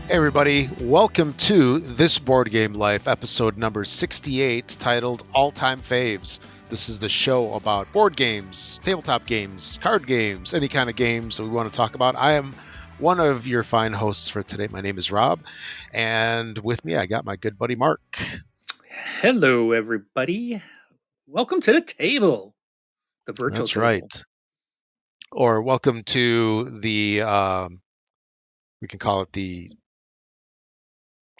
Hey everybody, welcome to This Board Game Life, episode number 68, titled All-Time Faves. This is the show about board games, tabletop games, card games, any kind of games that we want to talk about. I am one of your fine hosts for today. My name is Rob, and with me I got my good buddy Mark. Hello, everybody. Welcome to the table, the virtual That's table. right. Or welcome to the, we can call it the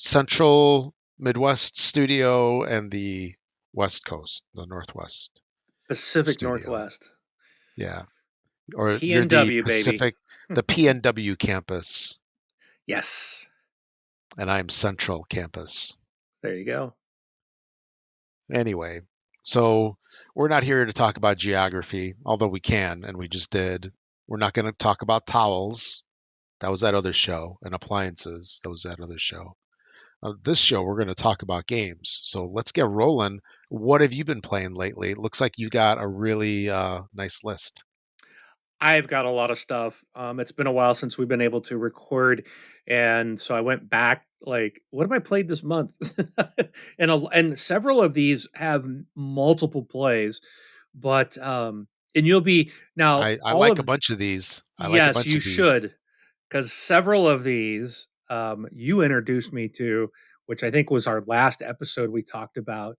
Central Midwest studio and the West Coast, the Northwest Pacific studio. Northwest. Yeah. Or you're the PNW, baby. Pacific, the PNW campus, Yes. and I'm Central campus. There you go. Anyway, so we're not here to talk about geography, although we can, and we just did. We're not going to talk about towels. That was that other show, and appliances. That was that other show. This show, we're going to talk about games. So let's get rolling. What have you been playing lately? It looks like you got a really nice list. I've got a lot of stuff. It's been a while since we've been able to record, and so I went back. Like, what have I played this month? And several of these have multiple plays, but and you'll be now I all like a of bunch of these. I like a yes, bunch you of these. should, because several of these you introduced me to, which I think was our last episode. We talked about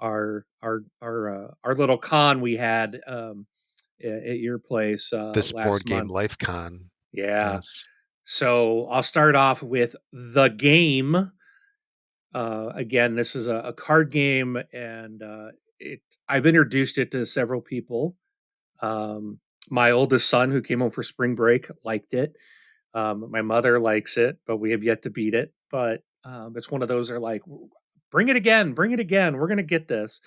our little con we had at your place This board last game month. Life Con. Yeah. Yes. So I'll start off with the game. Again, this is a card game, and I've introduced it to several people. Um, my oldest son, who came home for spring break, liked it. My mother likes it, but we have yet to beat it. But it's one of those that are like, bring it again, bring it again. We're gonna get this.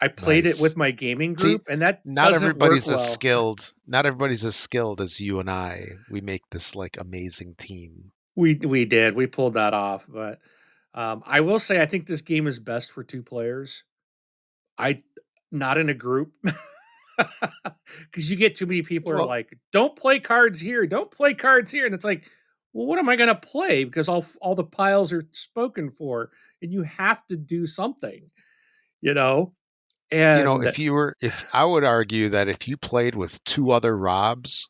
I played it Nice. with my gaming See, group, and that not doesn't work everybody's as well. skilled. Not everybody's as skilled as you and I. We make this like amazing team. We did. We pulled that off, but I will say I think this game is best for two players. I not in a group because you get too many people who are Well, like, "Don't play cards here. Don't play cards here," and it's like, well, what am I going to play? Because all the piles are spoken for, and you have to do something, you know. And if I would argue that if you played with two other Robs,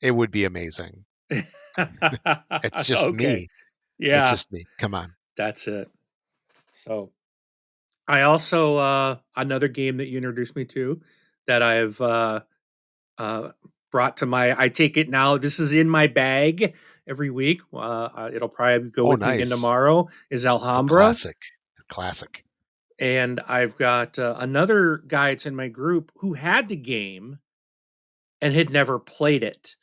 it would be amazing. It's just okay, me. It's yeah, just me. Come on. that's it. So I also another game that you introduced me to that I've uh, brought to my. I take it now. This is in my bag every week. It'll probably go Oh, with me again nice. tomorrow. Is It's a Alhambra, classic. Classic. and I've got another guy that's in my group who had the game and had never played it.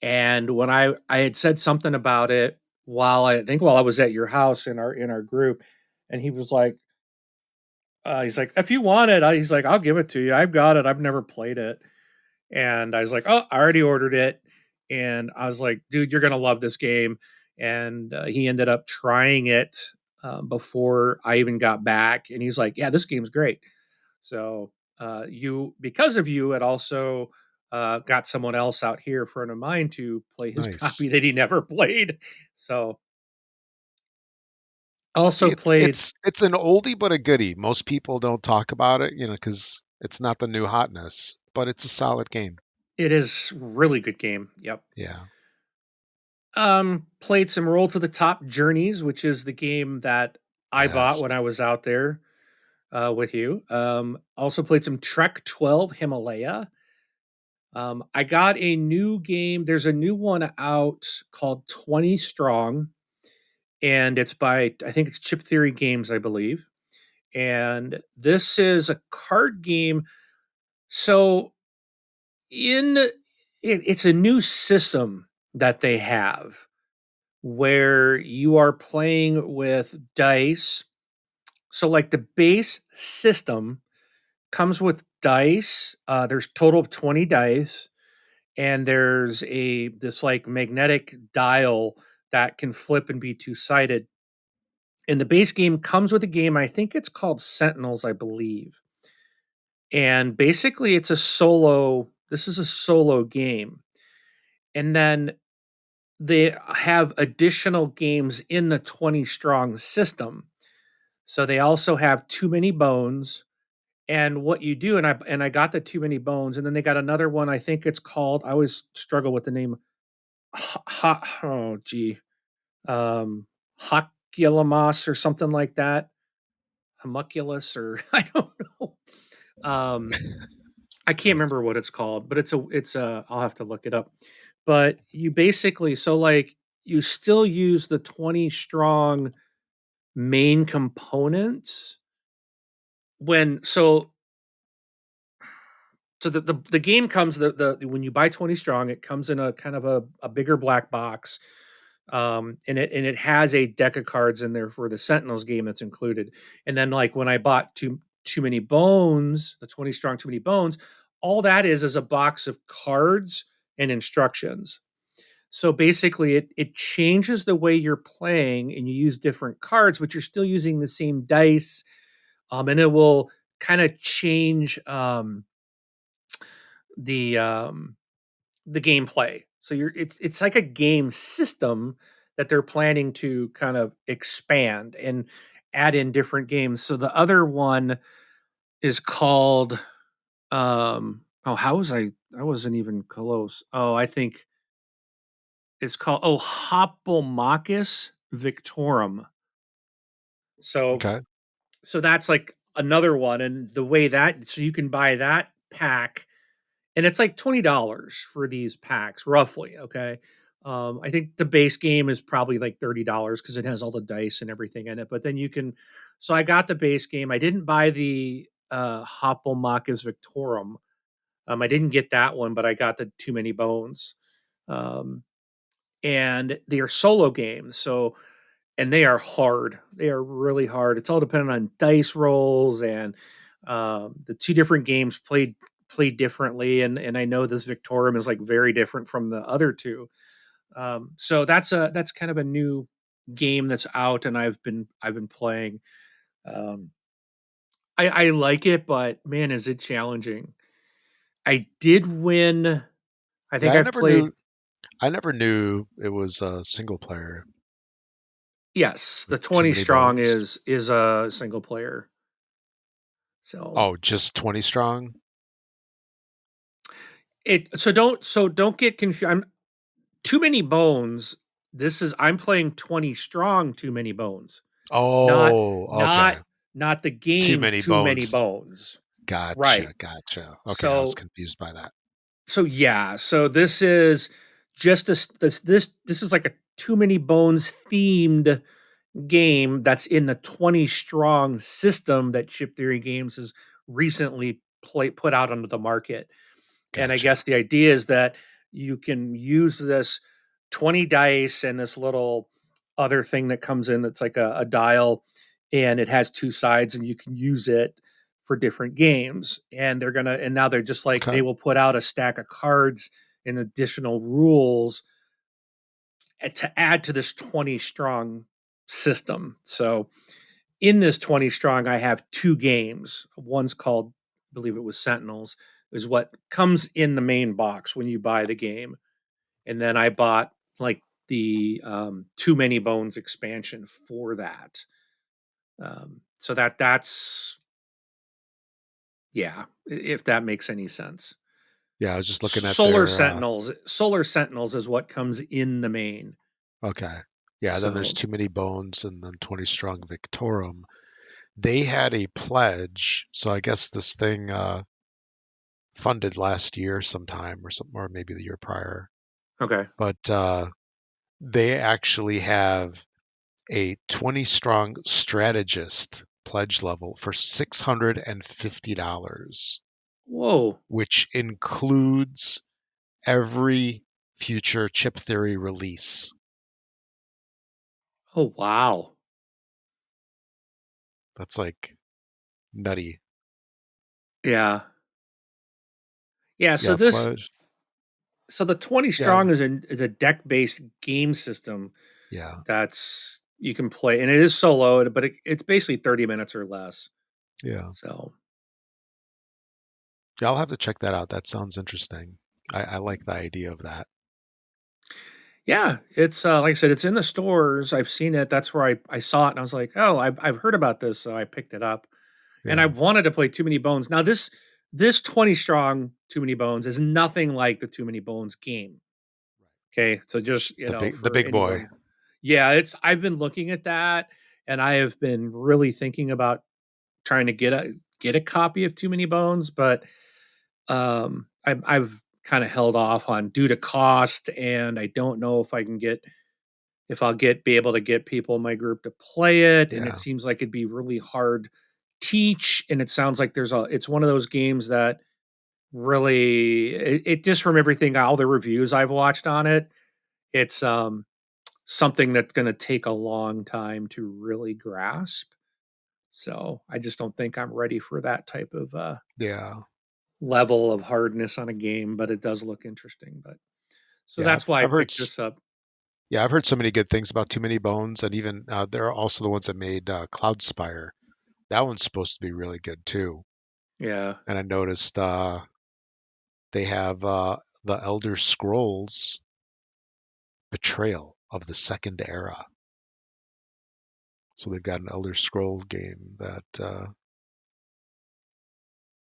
And when I had said something about it while I was at your house in our group, and he was like, he's like, if you want it, he's like, I'll give it to you. I've got it. I've never played it. And I was like, oh, I already ordered it. And I was like, dude, you're going to love this game. And he ended up trying it before I even got back. And he's like, yeah, this game's great. So because of you, it also got someone else out here, a friend of mine, to play his Nice. copy that he never played. So See, also it's played. it's it's an oldie but a goodie. Most people don't talk about it, because it's not the new hotness, but it's a solid game. It is really good game. Yep. Yeah. Played some Roll to the Top Journeys, which is the game that I bought Yes. when I was out there with you. Also played some Trek 12 Himalaya. I got a new game. There's a new one out called 20 Strong, and it's by, I think it's Chip Theory Games, I believe. And this is a card game. So it's a new system that they have where you are playing with dice. So, like the base system comes with dice. There's total of 20 dice, and there's this like magnetic dial that can flip and be two sided. And the base game comes with a game. I think it's called Sentinels, I believe. And basically, it's a solo. This is a solo game, and then they have additional games in the 20 strong system. So they also have Too Many Bones. And what you do, and I got the Too Many Bones, and then they got another one. I think it's called. I always struggle with the name. Oh gee, um, Hoculamos or something like that. Homunculus, or I don't know. Um, I can't Nice. remember what it's called, but it's a. I'll have to look it up. But you basically, so like, you still use the 20 strong main components when so the game comes, the when you buy 20 strong, it comes in a kind of a bigger black box, and it has a deck of cards in there for the Sentinels game that's included. And then, like, when I bought Too Many Bones, the 20 strong Too Many Bones, all that is a box of cards and instructions. So basically, it changes the way you're playing, and you use different cards, but you're still using the same dice, and it will kind of change the um, the gameplay. So it's like a game system that they're planning to kind of expand and add in different games. So the other one is called oh, how was I wasn't even close. Oh, I think it's called, oh, Hopomachus Victorum. So Okay. so that's like another one, and the way that, so you can buy that pack, and it's like $20 for these packs, roughly. Okay. I think the base game is probably like $30 because it has all the dice and everything in it. But then you can, so I got the base game. I didn't buy the Hopomachus Victorum. I didn't get that one, but I got the Too Many Bones. Um, and they are solo games. So, and they are hard. They are really hard. It's all dependent on dice rolls, and the two different games played differently. And I know this Victorium is like very different from the other two. So that's kind of a new game that's out, and I've been playing. Um, I like it, but man, is it challenging. I did win. I Yeah, think I've played. I never knew it was a single player Yes, the with Too 20 Many strong Bones. is a single player. So Oh, just 20 strong? so don't get confused. I'm Too Many Bones. I'm playing 20 strong Too Many Bones. Not Oh, okay. not not the Too game many Too Many bones. Bones. Right. Gotcha, gotcha. Okay, I was So confused by that. yeah, so this is just this is like a Too Many Bones themed game that's in the 20 strong system that Chip Theory Games has recently put out onto the market. And I Gotcha. guess the idea is that you can use this 20 dice and this little other thing that comes in that's like a dial, and it has two sides, and you can use it for different games. And now they're just like, Okay. they will put out a stack of cards and additional rules to add to this 20 strong system. So in this 20 strong, I have two games. One's called, I believe it was Sentinels, is what comes in the main box when you buy the game. And then I bought like the Too Many Bones expansion for that. So that's, yeah, if that makes any sense. Yeah, I was just looking at their Solar Sentinels is what comes in the main. okay. Yeah, then there's So, Too Many Bones and then 20 Strong Victorum. They had a pledge, so I guess this thing funded last year sometime or something, or maybe the year prior. okay. But they actually have a 20 strong strategist pledge level for $650, Whoa. which includes every future chip theory release. Oh, wow. That's like nutty. Yeah. Yeah. Yeah, pledge. So the 20 Yeah, strong is a deck based game system yeah, that's you can play, and it is soloed, but it's basically 30 minutes or less. yeah. So Yeah, I'll have to check that out. That sounds interesting. I like the idea of that. Yeah, it's like I said, it's in the stores. I've seen it. That's where I saw it, and I was like, oh, I've heard about this, so I picked it up. And I Yeah. wanted to play Too Many Bones. Now this 20 strong Too Many Bones is nothing like the Too Many Bones game. Okay, so just The for big boy. anyone, yeah, it's I've been looking at that, and I have been really thinking about trying to get a copy of Too Many Bones, but I've kind of held off on due to cost, and I don't know if I can get if I'll get be able to get people in my group to play it, and it Yeah. seems like it'd be really hard teach, and it sounds like it's one of those games that really it just from everything all the reviews I've watched on it, it's something that's going to take a long time to really grasp. So I just don't think I'm ready for that type of Yeah. level of hardness on a game, but it does look interesting. But so Yeah. that's why I I've heard picked this up. yeah, I've heard so many good things about Too Many Bones, and even they're also the ones that made Cloud Spire. That one's supposed to be really good too. Yeah. And I noticed they have the Elder Scrolls Betrayal of the Second Era. So they've got an Elder Scroll game that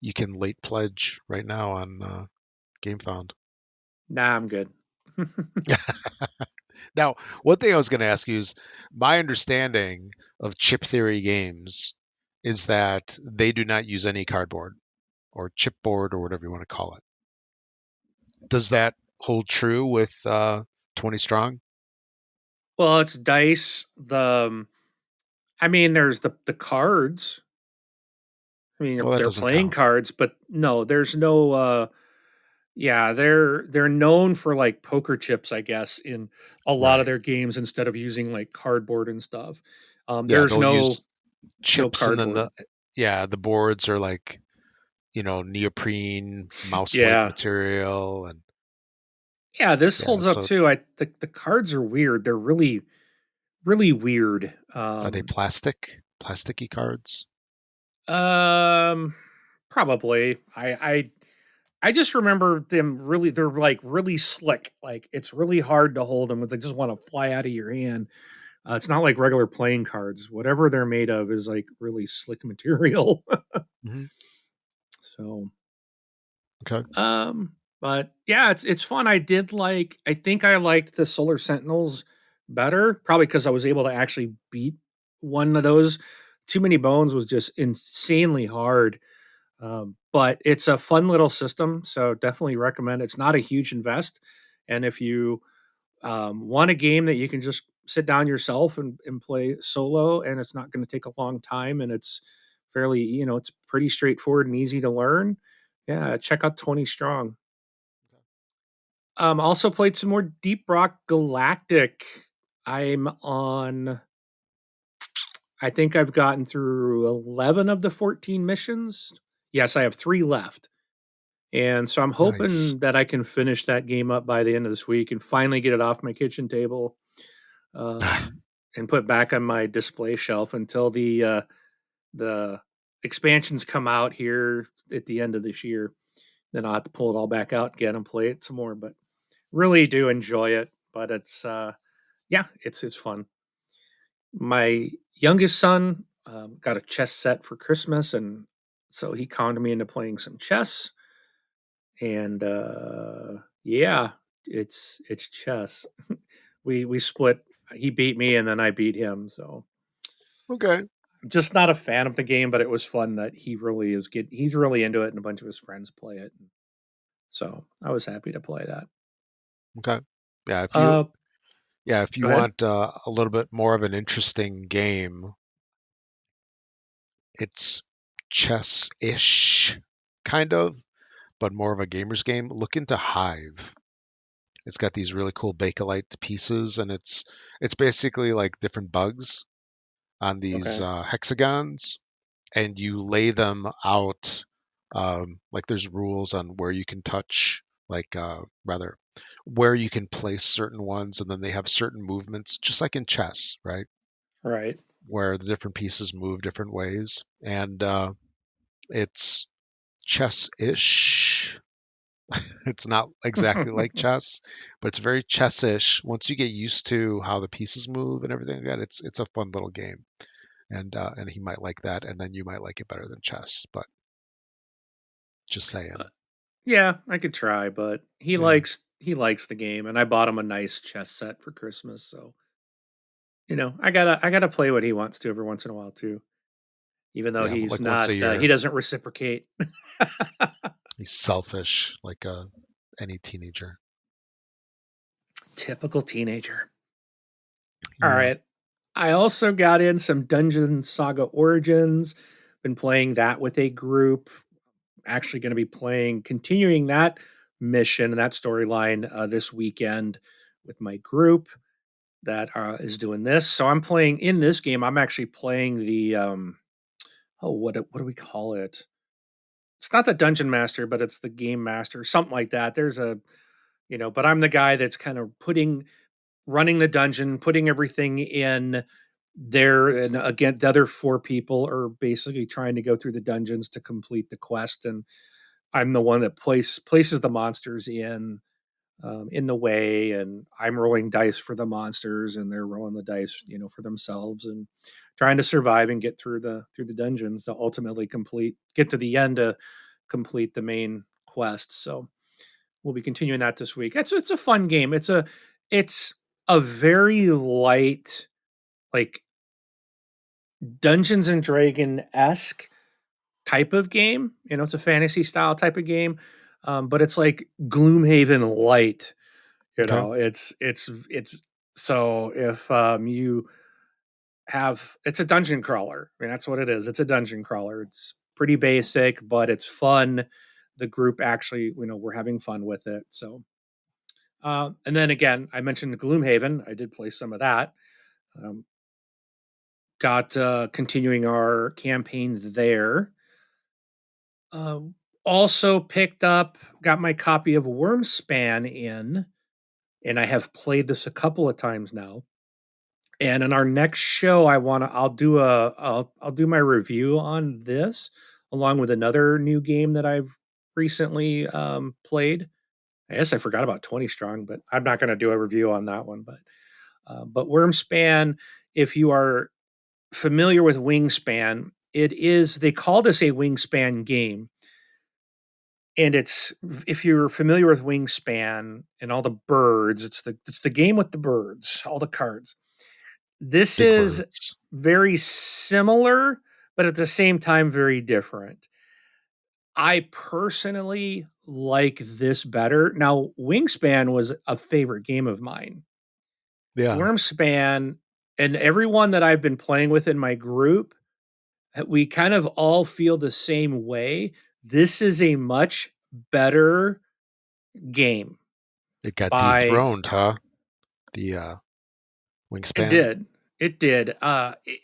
you can late pledge right now on GameFound. Nah, I'm good. Now, one thing I was going to ask you is my understanding of chip theory games is that they do not use any cardboard or chipboard or whatever you want to call it. Does that hold true with 20 Strong? Well, it's dice. I mean, there's the cards. I mean, Well, that they're doesn't playing count. cards, but no, there's no. Yeah, they're known for like poker chips, I guess, in a lot of Right. their games instead of using like cardboard and stuff. Yeah, There's they'll use no chips and then cardboard. the boards are like, neoprene mouse-like Yeah, material and yeah, this yeah, holds up so too. The cards are weird. They're really weird. are they plastic? Plasticky cards? Um, Probably. I just remember them really. They're like really slick. Like it's really hard to hold them. They just want to fly out of your hand. It's not like regular playing cards. Whatever they're made of is like really slick material. Hmm. So, Okay. but yeah, it's fun. I think I liked the Solar Sentinels better, probably because I was able to actually beat one of those. Too Many Bones was just insanely hard. But it's a fun little system, so definitely recommend. It's not a huge invest, and if you want a game that you can just sit down yourself and play solo, and it's not going to take a long time, and it's fairly, it's pretty straightforward and easy to learn. Yeah, check out 20 Strong. Also played some more Deep Rock Galactic. I'm on. I think I've gotten through 11 of the 14 missions. Yes, I have 3 left. And so I'm Nice. hoping that I can finish that game up by the end of this week and finally get it off my kitchen table, and put back on my display shelf until the expansions come out here at the end of this year. Then I'll have to pull it all back out again and play it some more. But really do enjoy it. But it's yeah, it's fun. My youngest son got a chess set for Christmas, and so he conned me into playing some chess. And yeah, it's chess. We split. He beat me, and then I beat him. So Okay. I'm just not a fan of the game, but it was fun that he's really into it, and a bunch of his friends play it. So I was happy to play that. Okay. Yeah, Uh, if you Go ahead. want a little bit more of an interesting game, it's chess-ish kind of, but more of a gamer's game. Look into Hive. It's got these really cool Bakelite pieces, and it's basically like different bugs on these Okay. hexagons, and you lay them out. Like there's rules on where you can touch, like rather where you can place certain ones, and then they have certain movements, just like in chess, right? Right. Where the different pieces move different ways, and it's chess-ish. It's not exactly like chess, but it's very chess-ish. Once you get used to how the pieces move and everything like that, it's a fun little game. And he might like that, and then you might like it better than chess. But just saying. Yeah, I could try, but Yeah. he likes the game, and I bought him a nice chess set for Christmas. So I gotta play what he wants to every once in a while too, even though Yeah, but he's like once a not he year. doesn't reciprocate. He's selfish, like any teenager. Typical teenager. All Yeah. right. I also got in some Dungeon Saga Origins. Been playing that with a group. Actually, going to be continuing that mission and that storyline this weekend with my group that is doing this. So I'm playing in this game. I'm actually playing the what do we call it? It's not the dungeon master, but it's the game master, something like that. There's a but I'm the guy that's kind of running the dungeon, putting everything in there, and again, the other four people are basically trying to go through the dungeons to complete the quest, and I'm the one that places the monsters in the way, and I'm rolling dice for the monsters, and they're rolling the dice, for themselves, and trying to survive and get through the dungeons to ultimately get to the end to complete the main quest. So we'll be continuing that this week. It's a fun game. It's a very light, like Dungeons and Dragon esque type of game. It's a fantasy style type of game, but it's like Gloomhaven light. Okay. It's so if you have it's a dungeon crawler. I mean, that's what it is. It's a dungeon crawler. It's pretty basic, but it's fun. The group actually, we're having fun with it. So, and then again, I mentioned the Gloomhaven. I did play some of that. Um, got continuing our campaign there. Also got my copy of Wormspan in, and I have played this a couple of times now. And in our next show, I'll do my review on this along with another new game that I've recently played. I guess I forgot about 20 Strong, but I'm not going to do a review on that one. But Wormspan, if you are familiar with Wingspan, they call this a Wingspan game, and it's if you're familiar with Wingspan and all the birds, it's the game with the birds, all the cards. This Big is birds. very similar, but at the same time very different. I personally like this better. Now, Wingspan was a favorite game of mine. Yeah. Wormspan, and everyone that I've been playing with in my group, we kind of all feel the same way. This is a much better game It got by dethroned, huh? The it wingspan. did. It did.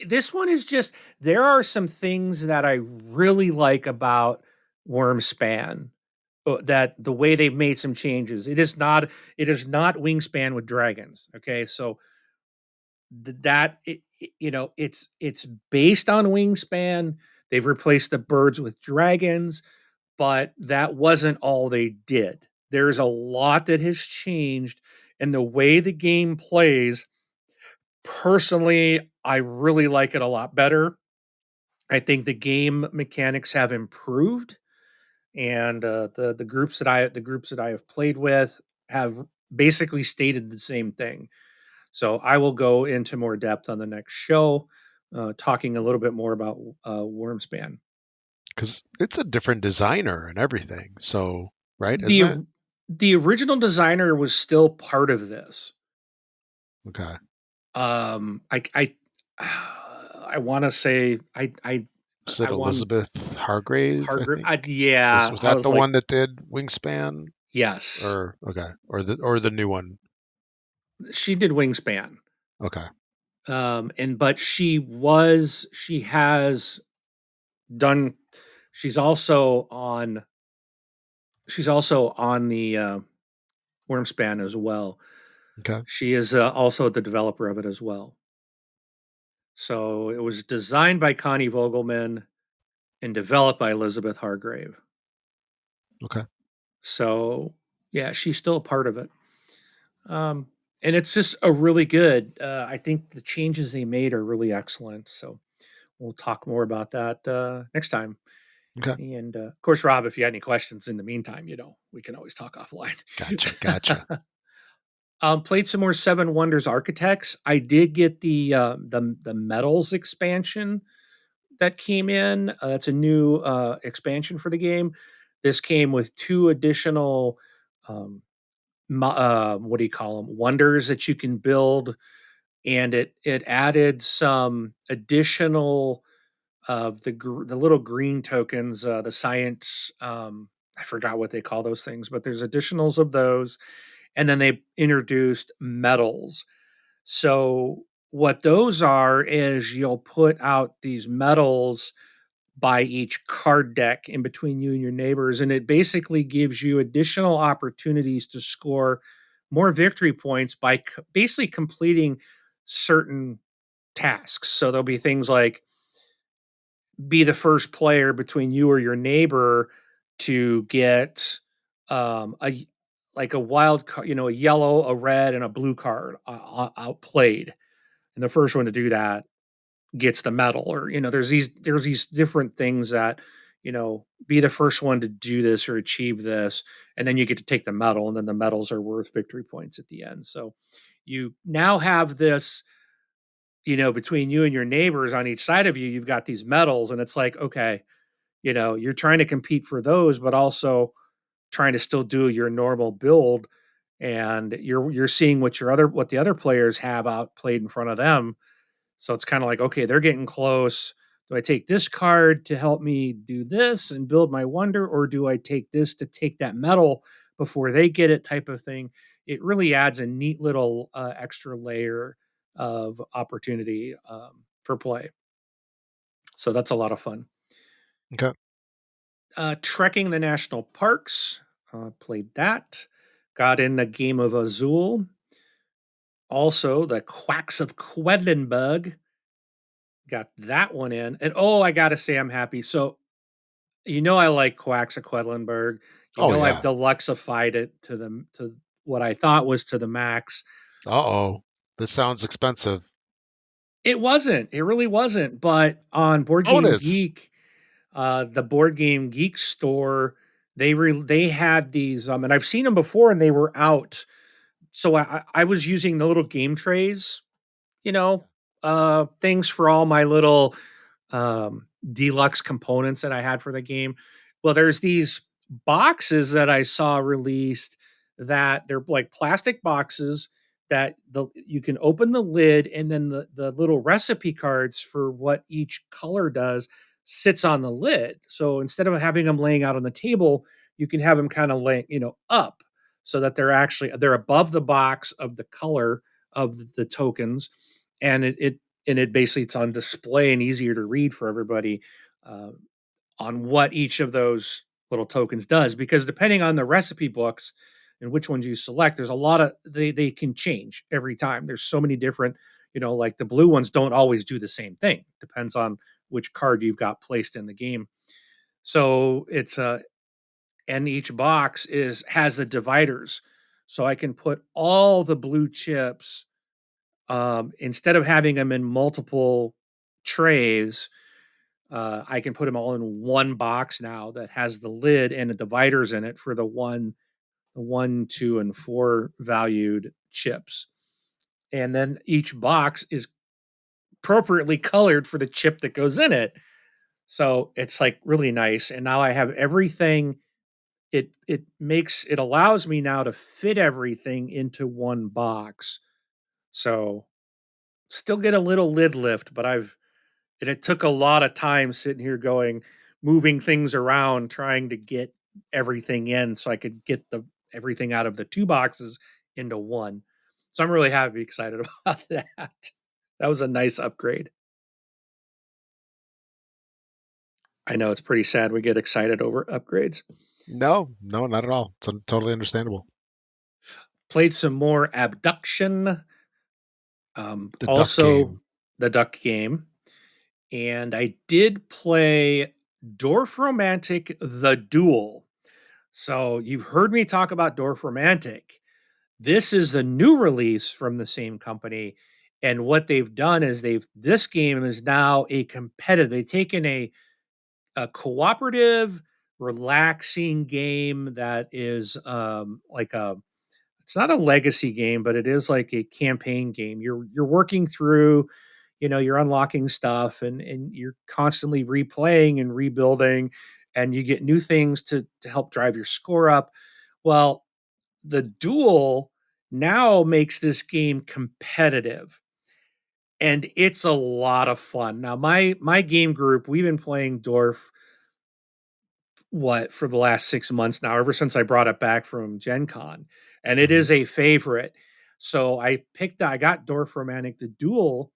This one is just there are some things that I really like about Wormspan. That the way they've made some changes. It is not Wingspan with dragons. Okay, so that it's based on Wingspan. They've replaced the birds with dragons, but that wasn't all they did. There's a lot that has changed, and the way the game plays. Personally, I really like it a lot better. I think the game mechanics have improved, and the groups that I have played with have basically stated the same thing. So I will go into more depth on the next show, talking a little bit more about Wormspan. Because it's a different designer and everything. So, right, isn't it? the The original designer was still part of this. Okay. I want to say Is it I want Elizabeth Hargrave? I Hargrave. think was Yeah, was I that was the like, one that did Wingspan? yes, Or okay, or the new one? she did Wingspan. Okay. And but she has done. She's also on. She's also on the Wormspan as well. Okay. She is also the developer of it as well. So it was designed by Connie Vogelman and developed by Elizabeth Hargrave. Okay. So yeah, she's still a part of it. Um, and it's just a really good. I think the changes they made are really excellent. So we'll talk more about that next time. Okay. And of course, Rob, if you had any questions in the meantime, we can always talk offline. Gotcha. Gotcha. Played some more Seven Wonders Architects. I did get the Metals expansion that came in. That's a new expansion for the game. This came with two additional um, what do you call them, wonders that you can build, and it added some additional of the little green tokens, the science. I forgot what they call those things, but there's additionals of those, and then they introduced metals. So what those are is you'll put out these metals by each card deck in between you and your neighbors, and it basically gives you additional opportunities to score more victory points by basically completing certain tasks. So there'll be things like be the first player between you or your neighbor to get a like a wild card, a yellow, a red, and a blue card outplayed, and the first one to do that gets the medal. Or there's these different things that be the first one to do this or achieve this, and then you get to take the medal, and then the medals are worth victory points at the end. So you now have this, between you and your neighbors on each side of you, you've got these medals, and it's like, okay, you're trying to compete for those, but also trying to still do your normal build, and you're seeing what the other players have outplayed in front of them. So it's kind of like, okay, they're getting close. Do I take this card to help me do this and build my wonder, or do I take this to take that medal before they get it, type of thing? It really adds a neat little extra layer of opportunity for play. So that's a lot of fun. Okay. Trekking the national parks, played that. Got in a game of Azul. Also, the Quacks of Quedlinburg, got that one in. And oh, I gotta say, I'm happy. So, I like Quacks of Quedlinburg. Oh I've yeah. deluxeified it to what I thought was to the max. Uh-oh. This sounds expensive. It wasn't. It really wasn't. But on Board Game Bonus. Geek, the Board Game Geek store, they had these, and I've seen them before, and they were out. So I was using the little game trays, you know, things for all my little deluxe components that I had for the game. Well, there's these boxes that I saw released that they're like plastic boxes that you can open the lid, and then the little recipe cards for what each color does sits on the lid. So instead of having them laying out on the table, you can have them kind of lay, up, so that they're above the box of the color of the tokens, and it basically it's on display and easier to read for everybody, uh, on what each of those little tokens does. Because depending on the recipe books and which ones you select, there's a lot of they can change every time. There's so many different, like the blue ones don't always do the same thing. Depends on which card you've got placed in the game. So it's and each box has the dividers, so I can put all the blue chips, instead of having them in multiple trays. I can put them all in one box now that has the lid and the dividers in it for the 1, 2, and 4 valued chips. And then each box is appropriately colored for the chip that goes in it. So it's like really nice. And now I have everything. It allows me now to fit everything into one box. So still get a little lid lift, but it took a lot of time sitting here moving things around, trying to get everything in so I could get everything out of the two boxes into one. So I'm really happy, excited about that. That was a nice upgrade. I know it's pretty sad we get excited over upgrades. No, no, not at all. It's totally understandable. Played some more Abduction, The duck also game. the Duck Game, and I did play Dwarf Romantic: The Duel. So you've heard me talk about Dorf Romantic. This is the new release from the same company. And what they've done is this game is now a competitive. They've taken a cooperative, relaxing game that is like a it's not a legacy game, but it is like a campaign game. You're working through, you're unlocking stuff and you're constantly replaying and rebuilding, and you get new things to help drive your score up. Well, the duel now makes this game competitive, and it's a lot of fun. Now my game group, we've been playing Dwarf for the last 6 months now, ever since I brought it back from Gen Con, and it Mhm. is a favorite. So I got Dorf Romantic the duel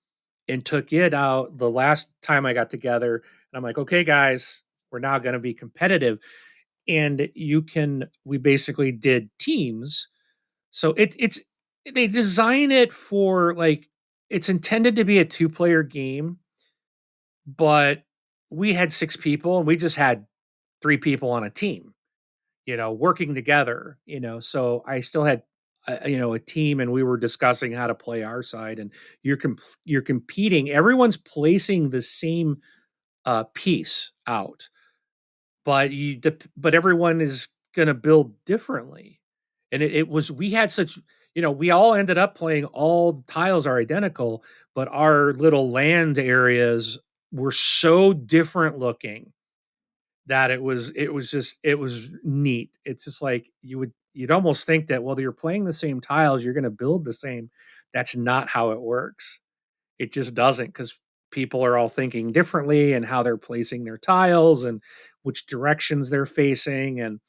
and took it out the last time I got together. And I'm like, okay, guys, we're now going to be competitive. And we basically did teams. So they design it for like, it's intended to be a two-player game, but we had 6 people and we just had 3 people on a team, working together, so I still had a team, and we were discussing how to play our side, and you're competing. Everyone's placing the same piece out, but everyone is going to build differently. And it was we had such, we all ended up playing, all the tiles are identical, but our little land areas were so different looking that it was neat. It's just like you'd almost think that, well, you're playing the same tiles, you're going to build the same. That's not how it works. It just doesn't, because people are all thinking differently and how they're placing their tiles and which directions they're facing. And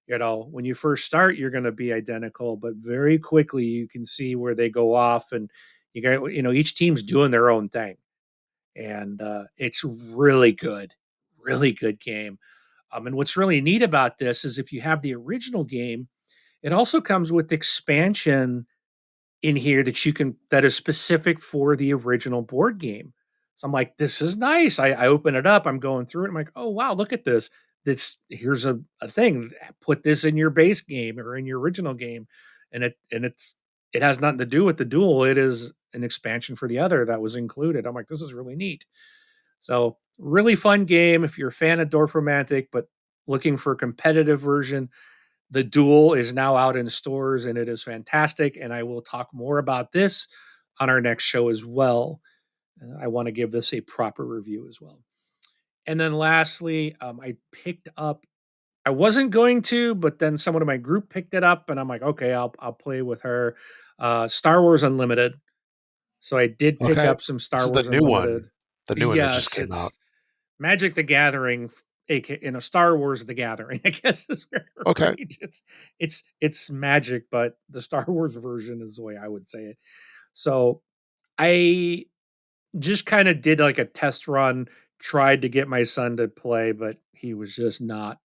when you first start, you're going to be identical, but very quickly you can see where they go off, and each team's doing their own thing. And it's really good game. And what's really neat about this is, if you have the original game, it also comes with expansion in here that is specific for the original board game. So I'm like, this is nice. I open it up, I'm going through it. I'm like, oh wow, look at this. Here's a thing. Put this in your base game or in your original game. And it has nothing to do with the duel. It is an expansion for the other that was included. I'm like, this is really neat. So really fun game if you're a fan of Dorf Romantic, but looking for a competitive version. The Duel is now out in stores, and it is fantastic. And I will talk more about this on our next show as well. I want to give this a proper review as well. And then lastly, I picked up. I wasn't going to, but then someone in my group picked it up, and I'm like, okay, I'll play with her. Star Wars Unlimited. So I did pick Okay. up some This Star is the Wars new one. Unlimited. The new one that just Yes, came out. it's Magic the Gathering, Star Wars the Gathering, I guess is right. Okay. It's Magic, but the Star Wars version is the way I would say it. So I just kind of did like a test run, tried to get my son to play, but he was not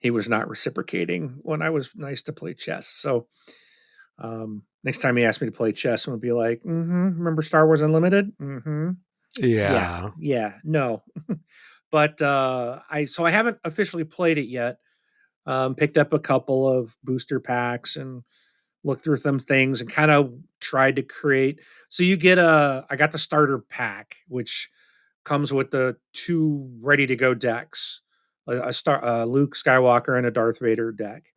reciprocating when I was nice to play chess. So next time he asks me to play chess, I'm gonna be like, remember Star Wars Unlimited? Yeah, Yeah. yeah, no. But I haven't officially played it yet. Picked up a couple of booster packs and looked through some things and kind of tried to create. So I got the starter pack, which comes with the 2 ready to go decks, a Luke Skywalker and a Darth Vader deck.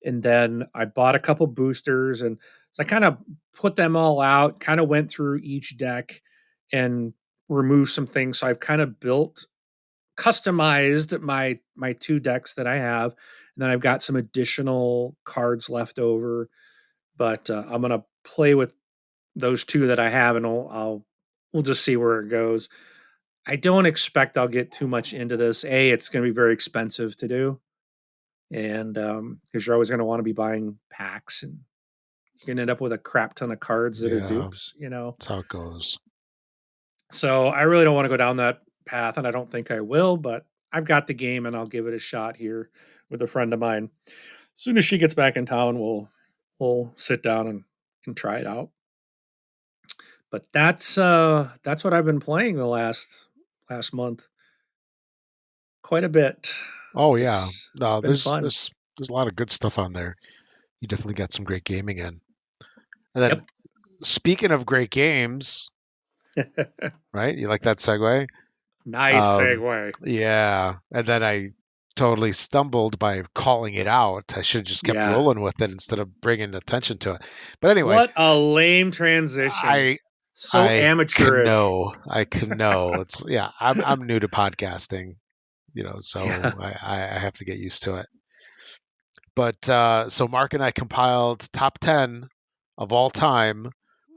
And then I bought a couple boosters, and so I kind of put them all out, kind of went through each deck and removed some things. So I've kind of customized my 2 decks that I have, and then I've got some additional cards left over. But I'm gonna play with those 2 that I have, and we'll just see where it goes. I don't expect I'll get too much into this. It's going to be very expensive to do, and because you're always going to want to be buying packs, and you can end up with a crap ton of cards that are Yeah. dupes. That's how it goes. So I really don't want to go down that path, and I don't think I will, but I've got the game, and I'll give it a shot here with a friend of mine. As soon as she gets back in town, we'll sit down and try it out. But that's what I've been playing the last month. Quite a bit. Oh yeah. It's No, been there's fun. there's there's a lot of good stuff on there. You definitely got some great gaming in. And then Yep. speaking of great games, right? You like that segue? Nice Um, segue. yeah. And then I totally stumbled by calling it out. I should have just kept Yeah. rolling with it instead of bringing attention to it. But anyway, What a lame transition. I So I can amateurish. know. I can know. It's yeah. I'm new to podcasting, Yeah. so I have to get used to it. But so Mark and I compiled top 10 of all time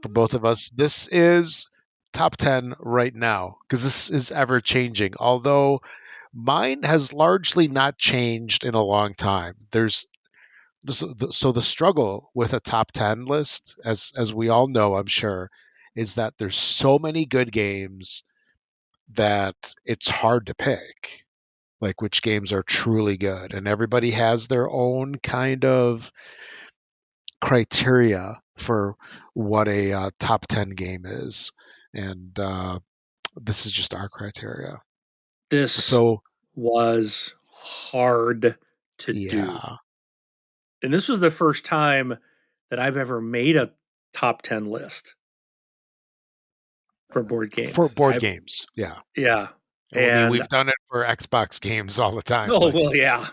for both of us. This is top 10 right now because this is ever changing. Although mine has largely not changed in a long time. So the struggle with a top 10 list, as we all know, I'm sure, is that there's so many good games that it's hard to pick like which games are truly good, and everybody has their own kind of criteria for what a top 10 game is, and this is just our criteria. This So was hard to do. yeah, And this was the first time that I've ever made a top 10 list for board for games. board games, yeah. Yeah. I mean, And we've done it for Xbox games all the time, oh, but well, yeah.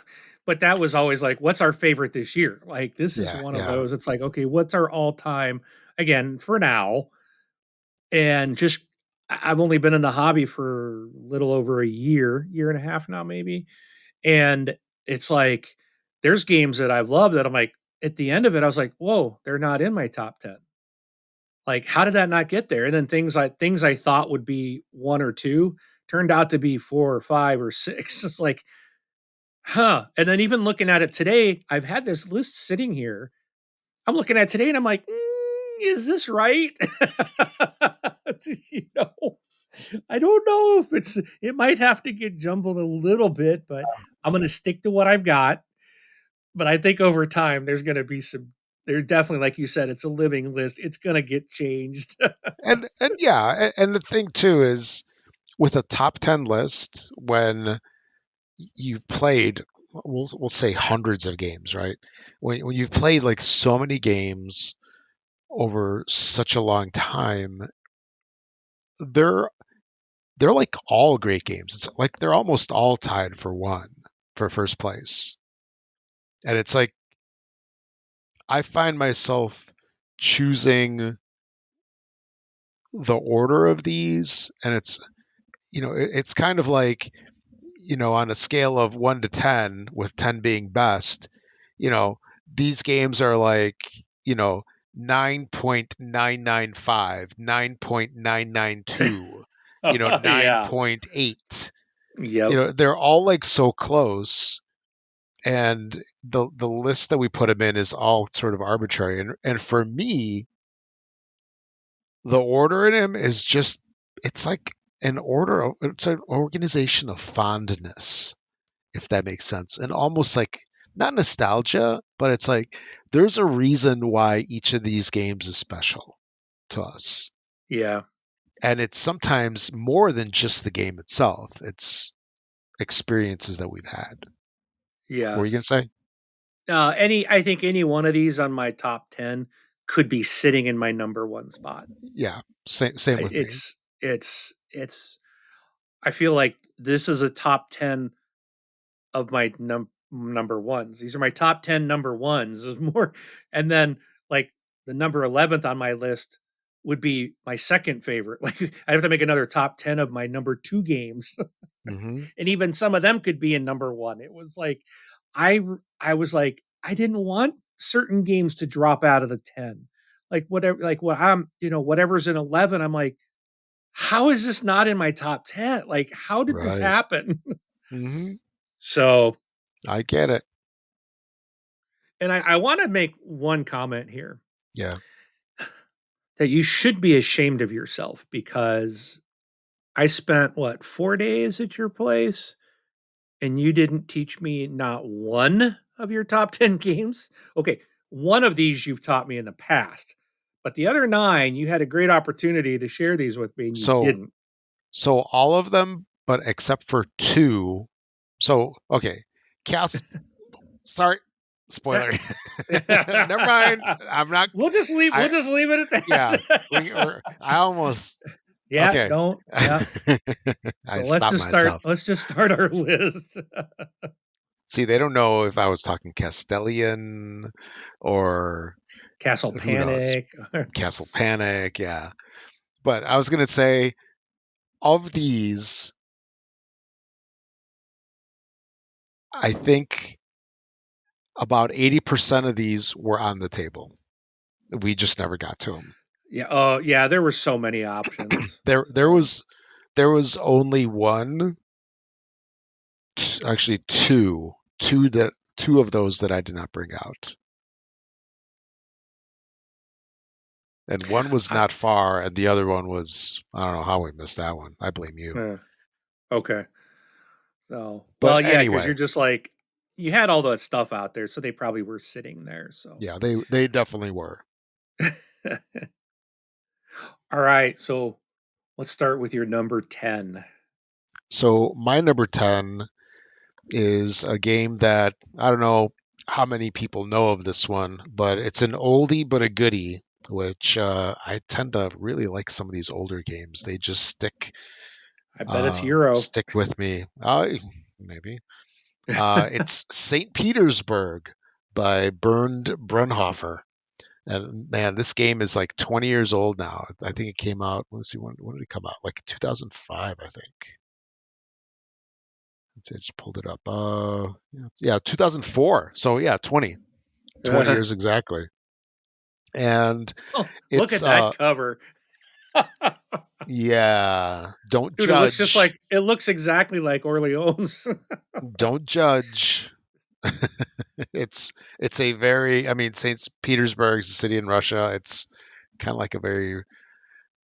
But that was always like, what's our favorite this year? Like, this is yeah, one of yeah. those. It's like, okay, what's our all time, again, for now? And just, I've only been in the hobby for a little over a year and a half now, maybe. And it's like, there's games that I've loved that I'm like, at the end of it, I was like, whoa, they're not in my top 10. Like, how did that not get there? And then things I thought would be one or two turned out to be four or five or six. It's like, huh. And then even looking at it today, I've had this list sitting here. I'm looking at it today and I'm like, is this right? you know, I don't know if it might have to get jumbled a little bit, but I'm going to stick to what I've got. But I think over time, there's going to be there's definitely, like you said, it's a living list. It's going to get changed. And yeah, and the thing too is with a top 10 list when you've played, we'll say hundreds of games, right? When you've played like so many games over such a long time, they're they're like all great games. It's like they're almost all tied for one for first place. And it's like I find myself choosing the order of these, and it's kind of like on a scale of 1 to 10, with 10 being best, you know, these games are like, 9.995, 9.992, Yeah. 9.8. Yep. They're all like so close, and the list that we put them in is all sort of arbitrary. And for me, the order in them is just it's like it's an organization of fondness, if that makes sense. And almost like not nostalgia, but it's like there's a reason why each of these games is special to us. Yeah. And it's sometimes more than just the game itself, it's experiences that we've had. What were you going to Yes. say? I think any one of these on my top 10 could be sitting in my number one spot. Yeah, same with me. It's, I feel like this is a top 10 of my number ones. These are my top 10 number ones. Is more, and then like the number 11th on my list would be my second favorite. Like I have to make another top 10 of my number two games. Hmm. And even some of them could be in number one. It was like, I, I was like, I didn't want certain games to drop out of the 10. Like whatever, like what whatever's in 11, I'm like, how is this not in my top 10? Like, how did this Right. happen? Hmm. So, I get it. and I want to make one comment here Yeah. that you should be ashamed of yourself because I spent what 4 days at your place and you didn't teach me not one of your top 10 games. Okay, one of these you've taught me in the past, but the other nine, you had a great opportunity to share these with me and you So didn't. so all of them, but except for two. So okay. Cast. Sorry, Yeah. spoiler. Never mind. I'm not. We'll just leave. We'll I just leave it at Yeah. that. I almost. Yeah. Okay. Don't. Yeah. I So let's stopped just start. myself. Let's just start our list. See, they don't know if I was talking Castellian or Castle who knows. Panic. Castle Panic. Yeah. But I was gonna say of these, I think about 80% of these were on the table. We just never got to them. Yeah. Oh, yeah. There were so many options. There, there So was there was only one, actually two of those that I did not bring out, and one was I. not far, and the other one was I don't know how we missed that one. I blame you. Okay. So But well, yeah, because anyway, you're just like you had all that stuff out there, so they probably were sitting there. So yeah, they definitely were. all right. So let's start with your number 10. So my number 10 is a game that I don't know how many people know of this one, but it's an oldie but a goodie, which I tend to really like some of these older games. They just I bet it's Euro. stick with me. Maybe. It's St. Petersburg by Bernd Brunhofer. And man, this game is like 20 years old now. I think it came out. Let's see, when did it come out? Like 2005, I think. Let's see, I just pulled it up. Yeah, 2004. So yeah, 20 Uh, years exactly. And oh, look it's at that cover. yeah, don't Dude, it looks just judge. like it looks exactly like Orleans. Don't judge. It's a very, I mean, St. Petersburg's a city in Russia. It's kind of like a very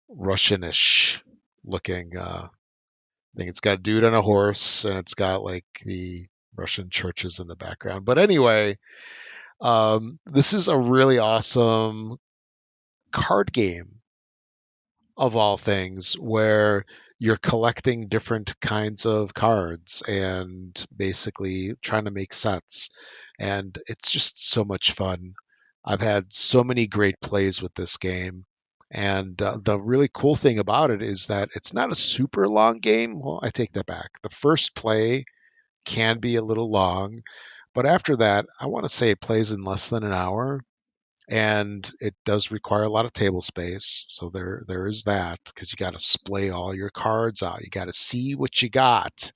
Russianish looking thing. It's got a dude on a horse and it's got like the Russian churches in the background. But anyway, this is a really awesome card game of all things where you're collecting different kinds of cards and basically trying to make sets. And it's just so much fun. I've had so many great plays with this game. And the really cool thing about it is that it's not a super long game. Well, I take that back. The first play can be a little long, but after that, I want to say it plays in less than an hour, and it does require a lot of table space. So there is that because you got to splay all your cards out. You got to see what you got,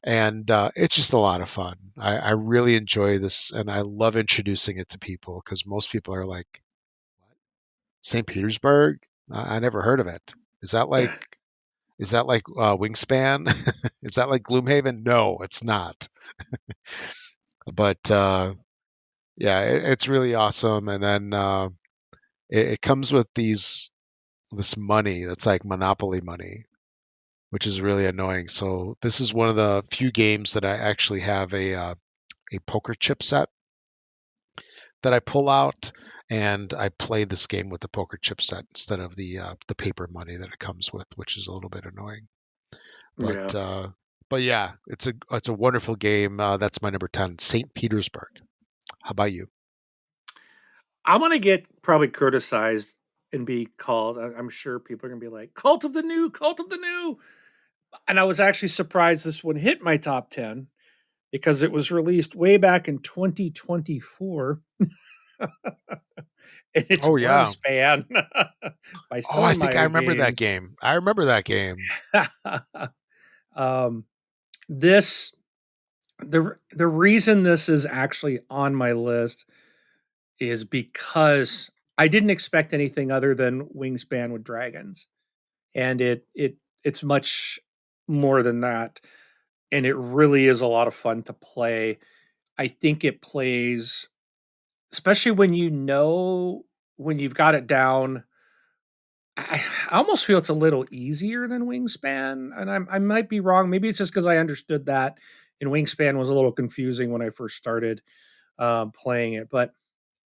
and it's just a lot of fun. I really enjoy this, and I love introducing it to people because most people are like, St. Petersburg? I never heard of it. Is that like Wingspan? Is that like Gloomhaven? No, it's not. But yeah, it's really awesome. And then it comes with this money that's like Monopoly money, which is really annoying. So this is one of the few games that I actually have a poker chip set that I pull out, and I play this game with the poker chip set instead of the paper money that it comes with, which is a little bit annoying. But Yeah. but yeah, it's a wonderful game. That's my number 10, St. Petersburg. How about you? I'm gonna get probably criticized and be called. I'm sure people are gonna be like, "Cult of the New, Cult of the New." And I was actually surprised this one hit my top 10 because it was released way back in 2024. And it's Oh yeah. Wingspan by Oh, I think I Stonemaier remember that Games. game. I remember that game. um, this the reason this is actually on my list is because I didn't expect anything other than Wingspan with dragons, and it's much more than that, and it really is a lot of fun to play. I think it plays, especially when when you've got it down. I almost feel it's a little easier than Wingspan, and I might be wrong. Maybe it's just because I understood that, and Wingspan was a little confusing when I first started playing it. But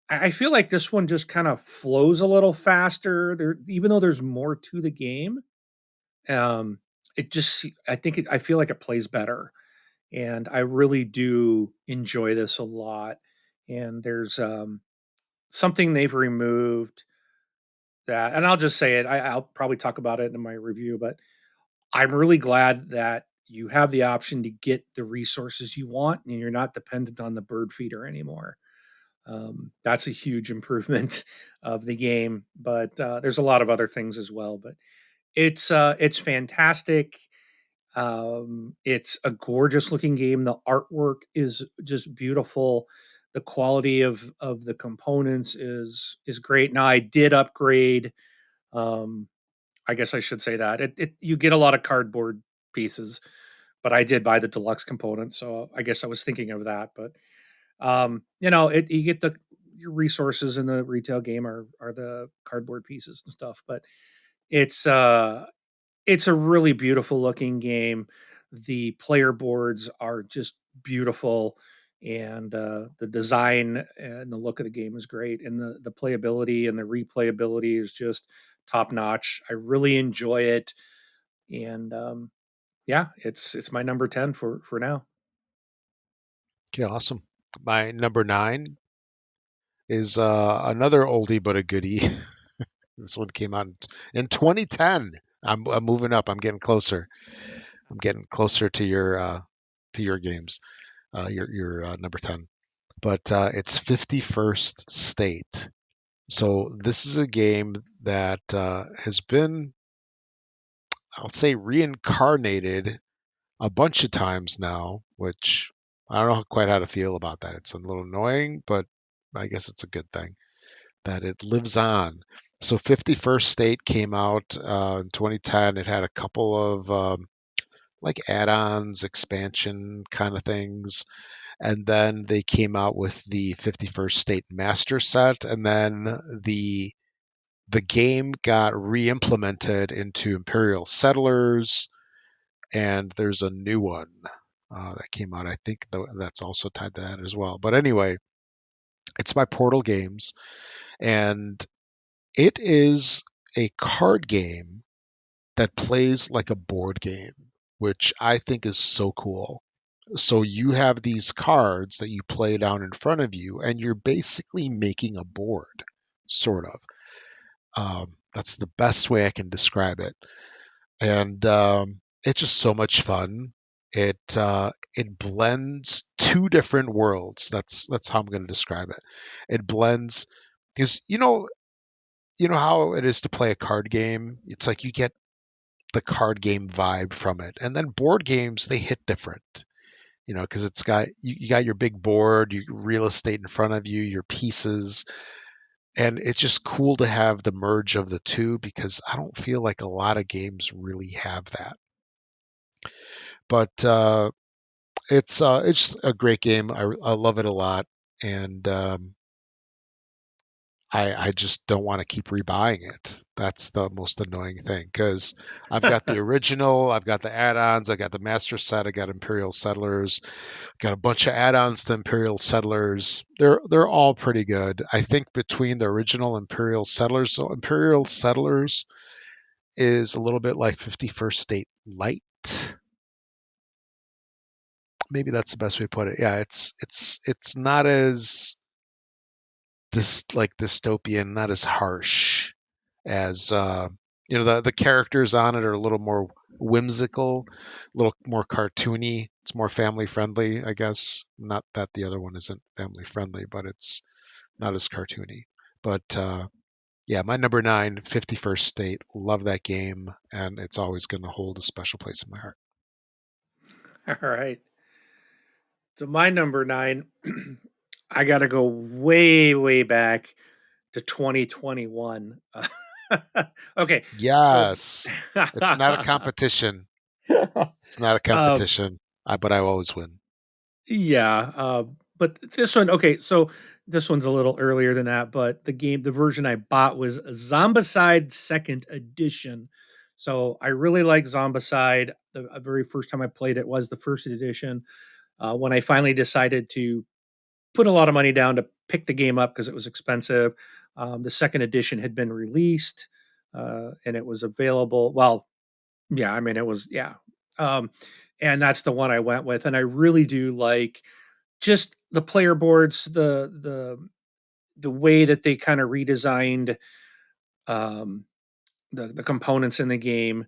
I feel like this one just kind of flows a little faster. There, even though there's more to the game, um, it just I feel like it plays better. and I really do enjoy this a lot. And there's something they've removed that, and I'll just say it. I'll probably talk about it in my review, but I'm really glad that you have the option to get the resources you want, and you're not dependent on the bird feeder anymore. That's a huge improvement of the game, but there's a lot of other things as well. But it's fantastic. It's a gorgeous looking game. The artwork is just beautiful. The quality of the components is great. Now I did upgrade. Um, I guess I should say that you get a lot of cardboard pieces, but I did buy the deluxe component, so I guess I was thinking of that. But you get the your resources in the retail game are the cardboard pieces and stuff. But it's uh it's a really beautiful looking game. The player boards are just beautiful, and the design and the look of the game is great, and the playability and the replayability is just top notch. I really enjoy it, and yeah, it's my number 10 for now. Okay, awesome. My number 9 is another oldie but a goodie. This one came out in 2010. I'm moving up. I'm getting closer. I'm getting closer to your games. Your number 10. But it's 51st State. So this is a game that has been, I'll say, reincarnated a bunch of times now, which I don't know quite how to feel about that. It's a little annoying, but I guess it's a good thing that it lives on. So 51st State came out in 2010. It had a couple of like add-ons, expansion kind of things, and then they came out with the 51st State Master Set, and then the game got re-implemented into Imperial Settlers, and there's a new one that came out. I think that's also tied to that as well. But anyway, it's by Portal Games, and it is a card game that plays like a board game, which I think is so cool. So you have these cards that you play down in front of you, and you're basically making a board, sort of. That's the best way I can describe it, and it's just so much fun. It blends two different worlds. That's how I'm going to describe it. It blends because you know how it is to play a card game. It's like you get the card game vibe from it, and then board games they hit different. Because it's got you got your big board, your real estate in front of you, your pieces, and it's just cool to have the merge of the two because I don't feel like a lot of games really have that. But it's a great game. I love it a lot, and I just don't want to keep rebuying it. That's the most annoying thing because I've got the original, I've got the add-ons, I got the master set, I got Imperial Settlers, got a bunch of add-ons to Imperial Settlers. They're all pretty good. I think between the original Imperial Settlers, so Imperial Settlers is a little bit like 51st State Light. Maybe that's the best way to put it. Yeah, it's not as this like dystopian, not as harsh as the characters on it are a little more whimsical, a little more cartoony. It's more family friendly, I guess. Not that the other one isn't family friendly, but it's not as cartoony. But yeah, my number 9, 51st State. Love that game, and it's always going to hold a special place in my heart. All right. So my number 9, I got to go way way back to 2021. Okay, so Yes, it's not a competition. It's not a um, competition. But I always win. yeah, but this one, okay, so this one's a little earlier than that, but the version I bought was Zombicide Second Edition. So I really like Zombicide. The very first time I played it was the first edition. When I finally decided to put a lot of money down to pick the game up because it was expensive, the second edition had been released, and it was available. Well, yeah, I mean, it was, yeah. Um, and that's the one I went with. And I really do like just the player boards, the way that they kind of redesigned um, the components in the game,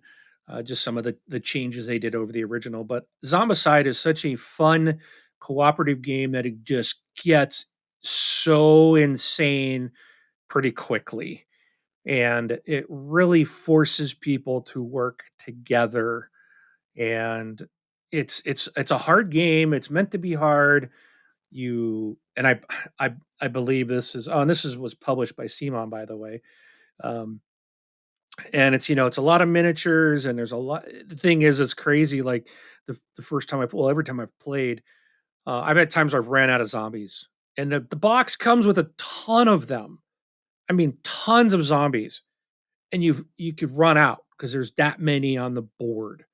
just some of the changes they did over the original. But Zombicide is such a fun cooperative game that it just gets so insane pretty quickly, and it really forces people to work together. And it's a hard game. It's meant to be hard. You and I believe this is, oh, and this is was published by Simon, by the way. Um, and it's, it's a lot of miniatures, and there's a lot. The thing is, it's crazy. Like the first time well, every time I've played, I've had times I've ran out of zombies, and the box comes with a ton of them. I mean, tons of zombies, and you could run out because there's that many on the board,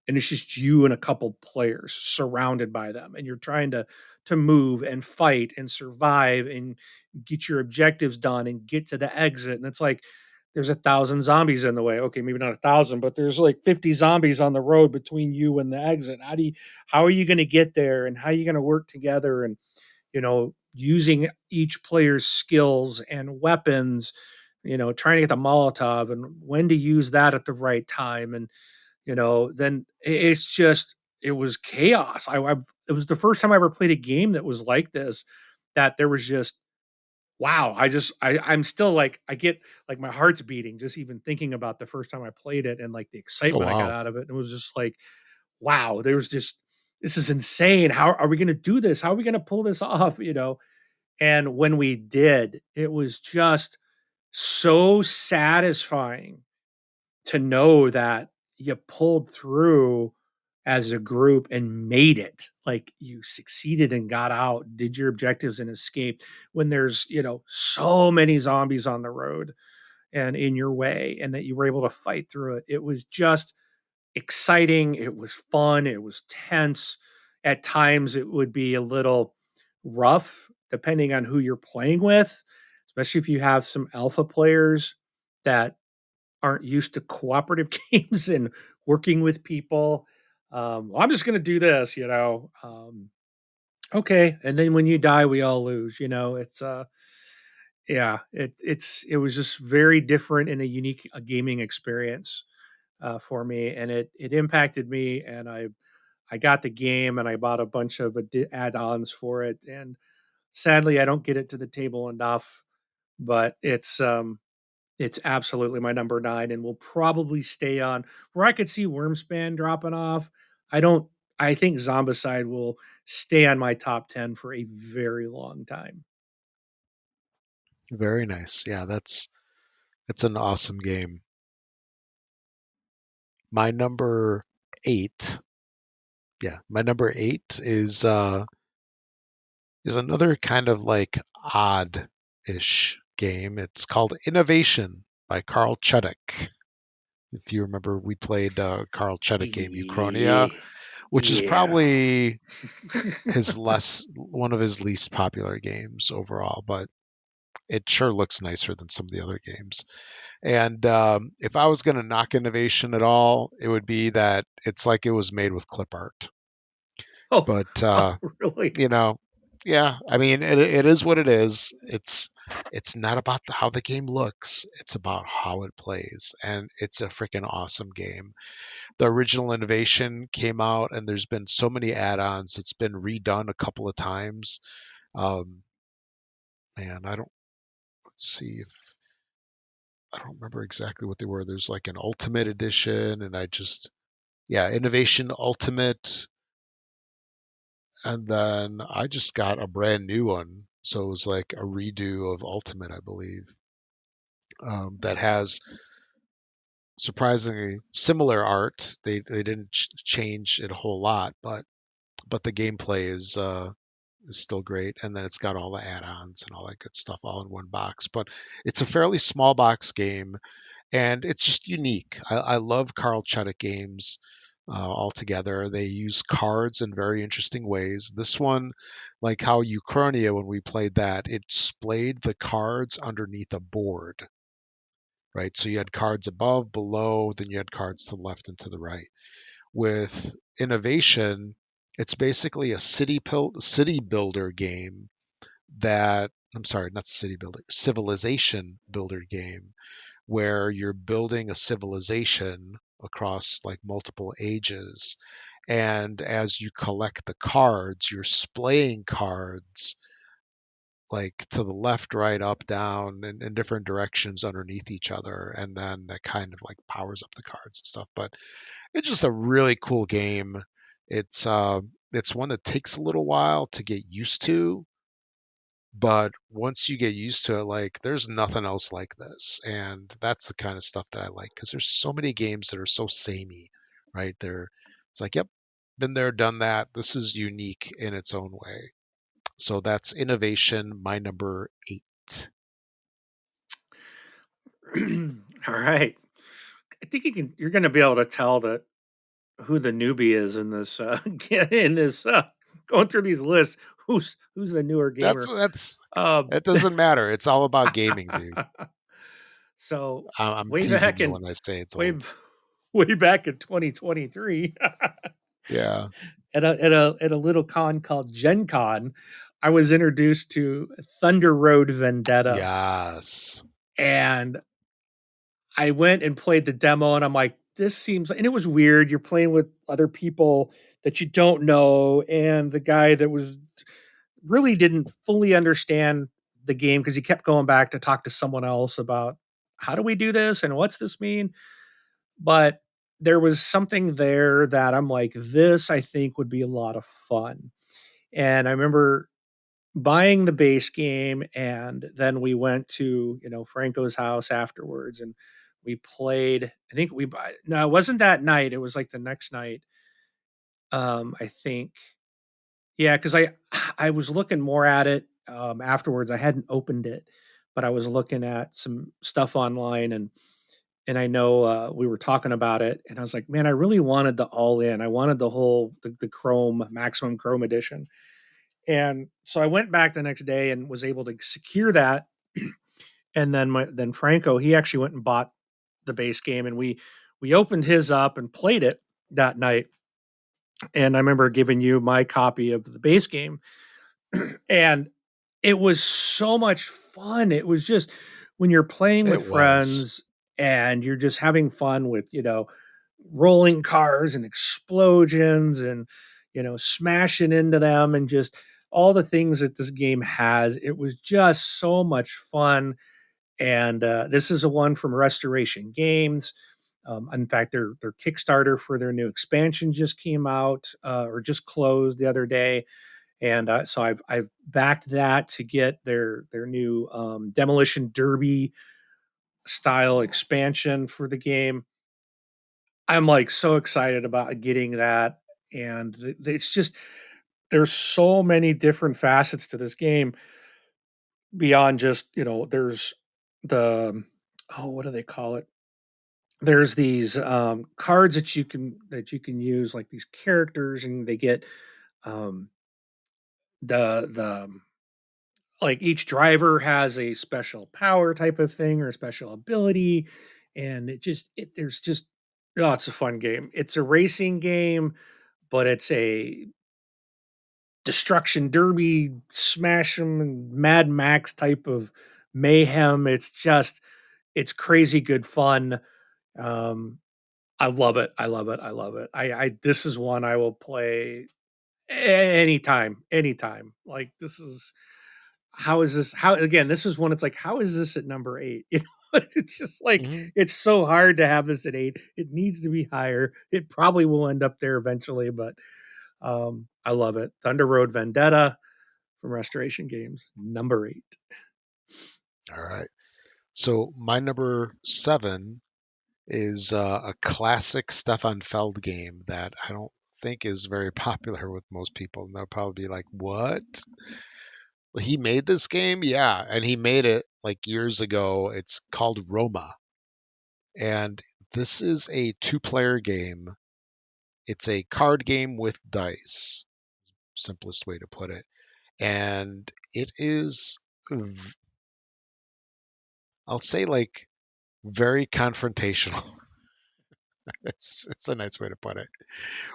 and it's just you and a couple players surrounded by them, and you're trying to move and fight and survive and get your objectives done and get to the exit. And it's like there's 1,000 zombies in the way. Okay, maybe not 1,000, but there's like 50 zombies on the road between you and the exit. How are you going to get there, and how are you going to work together, and using each player's skills and weapons, trying to get the Molotov and when to use that at the right time. And, then it's just, it was chaos. It was the first time I ever played a game that was like this, that there was just, wow. I'm still like, I get like my heart's beating just even thinking about the first time I played it, and like the Oh excitement I got wow. out of it. It was just like, wow, there was just, this is insane. How are we going to do this? How are we going to pull this off? And when we did, it was just so satisfying to know that you pulled through as a group and made it. Like you succeeded and got out, did your objectives and escaped when there's, so many zombies on the road and in your way, and that you were able to fight through it. It was just exciting. It was fun. It was tense. At times, it would be a little rough depending on who you're playing with, especially if you have some alpha players that aren't used to cooperative games and working with people. Well, I'm just going to do this, okay. And then when you die, we all lose, it's, yeah, it was just very different and a unique gaming experience for me, and it impacted me. And I got the game, and I bought a bunch of add-ons for it. And sadly, I don't get it to the table enough, but it's absolutely my number 9, and will probably stay on. Where I could see Wormspan dropping off, I don't. I think Zombicide will stay on my top 10 for a very long time. Very nice. Yeah, that's an awesome game. My number 8, yeah, my number 8 is another kind of like odd-ish game. It's called Innovation by Carl Chudik. If you remember, we played Carl Chudik game Uchronia, Yeah. which is Yeah. probably his less one of his least popular games overall, but it sure looks nicer than some of the other games. And if I was going to knock Innovation at all, it would be that it's like it was made with clip art. Oh, But oh, really? you know, yeah, I mean, it is what it is. It's not about how the game looks; it's about how it plays, and it's a freaking awesome game. The original Innovation came out, and there's been so many add-ons. It's been redone a couple of times. Um, man, I don't let's see if I don't remember exactly what they were. There's like an Ultimate Edition, and yeah, Innovation Ultimate, and then I just got a brand new one. So it was like a redo of Ultimate, I believe, that has surprisingly similar art. They didn't change it a whole lot, but the gameplay is still great, and then it's got all the add-ons and all that good stuff all in one box. But it's a fairly small box game, and it's just unique. I love Carl Chudik games altogether. They use cards in very interesting ways. This one, like how Uchronia, when we played that, it splayed the cards underneath a board, right? So you had cards above, below, then you had cards to the left and to the right. With innovation, it's basically a city builder game that I'm sorry, not city builder, civilization builder game where you're building a civilization across like multiple ages. And as you collect the cards, you're splaying cards like to the left, right, up, down, in different directions underneath each other. And then that kind of like powers up the cards and stuff. But it's just a really cool game. It's uh, it's one that takes a little while to get used to, but once you get used to it, like there's nothing else like this, and that's the kind of stuff that I like because there's so many games that are so samey, right? It's like, yep, been there, done that. This is unique in its own way. So that's innovation, my number 8. All right. I think you're going to be able to tell that who the newbie is in this in this going through these lists. Who's the newer That's gamer? that's Um, it doesn't matter. It's all about gaming, dude. so I'm way teasing back you in when I say it's way old. way back in 2023, Yeah. at a little con called Gen Con, I was introduced to Thunder Road Vendetta, Yes. and I went and played the demo, and I'm like, this seems, and it was weird. You're playing with other people that you don't know, and the guy that was really didn't fully understand the game because he kept going back to talk to someone else about how do we do this and what's this mean. But there was something there that I'm like, this I think would be a lot of fun. And I remember buying the base game, and then we went to Franco's house afterwards, and we played. I think we buy no, it wasn't that night, it was like the next night. I think, yeah, because I was looking more at it afterwards. I hadn't opened it, but I was looking at some stuff online, and I know we were talking about it, and I was like, man, I really wanted the all in. I wanted the Chrome maximum Chrome edition. And so I went back the next day and was able to secure that. And then Franco, he actually went and bought the base game, and we opened his up and played it that night. And I remember giving you my copy of the base game, and it was so much fun. It was just when you're playing with It was. friends and you're just having fun with, rolling cars and explosions and, smashing into them and just all the things that this game has. It was just so much fun. And this is a one from Restoration Games. In fact, their Kickstarter for their new expansion just came out or just closed the other day, and so I've backed that to get their new Demolition Derby style expansion for the game. I'm like so excited about getting that, and it's just there's so many different facets to this game beyond just there's the what do they call it? There's these cards that you can use like these characters, and they get um, the like each driver has a special power type of thing or a special ability, and there's just oh, it's a fun game. It's a racing game, but it's a destruction derby, smash 'em and Mad Max type of mayhem. It's crazy good fun. Um, I love it. I love it. I love it. I this is one I will play anytime, anytime. Like this is how is this how again, this is one it's like, how is this at number 8? It's just like Hmm. it's so hard to have this at 8. It needs to be higher. It probably will end up there eventually, but I love it. Thunder Road Vendetta from Restoration Games, number 8. All right. So my number 7 is a classic Stefan Feld game that I don't think is very popular with most people. And they'll probably be like, "What? He made this game?" Yeah, and he made it like years ago. It's called Roma, and this is a two-player game. It's a card game with dice, simplest way to put it. And it is, I'll say, like very confrontational. It's a nice way to put it.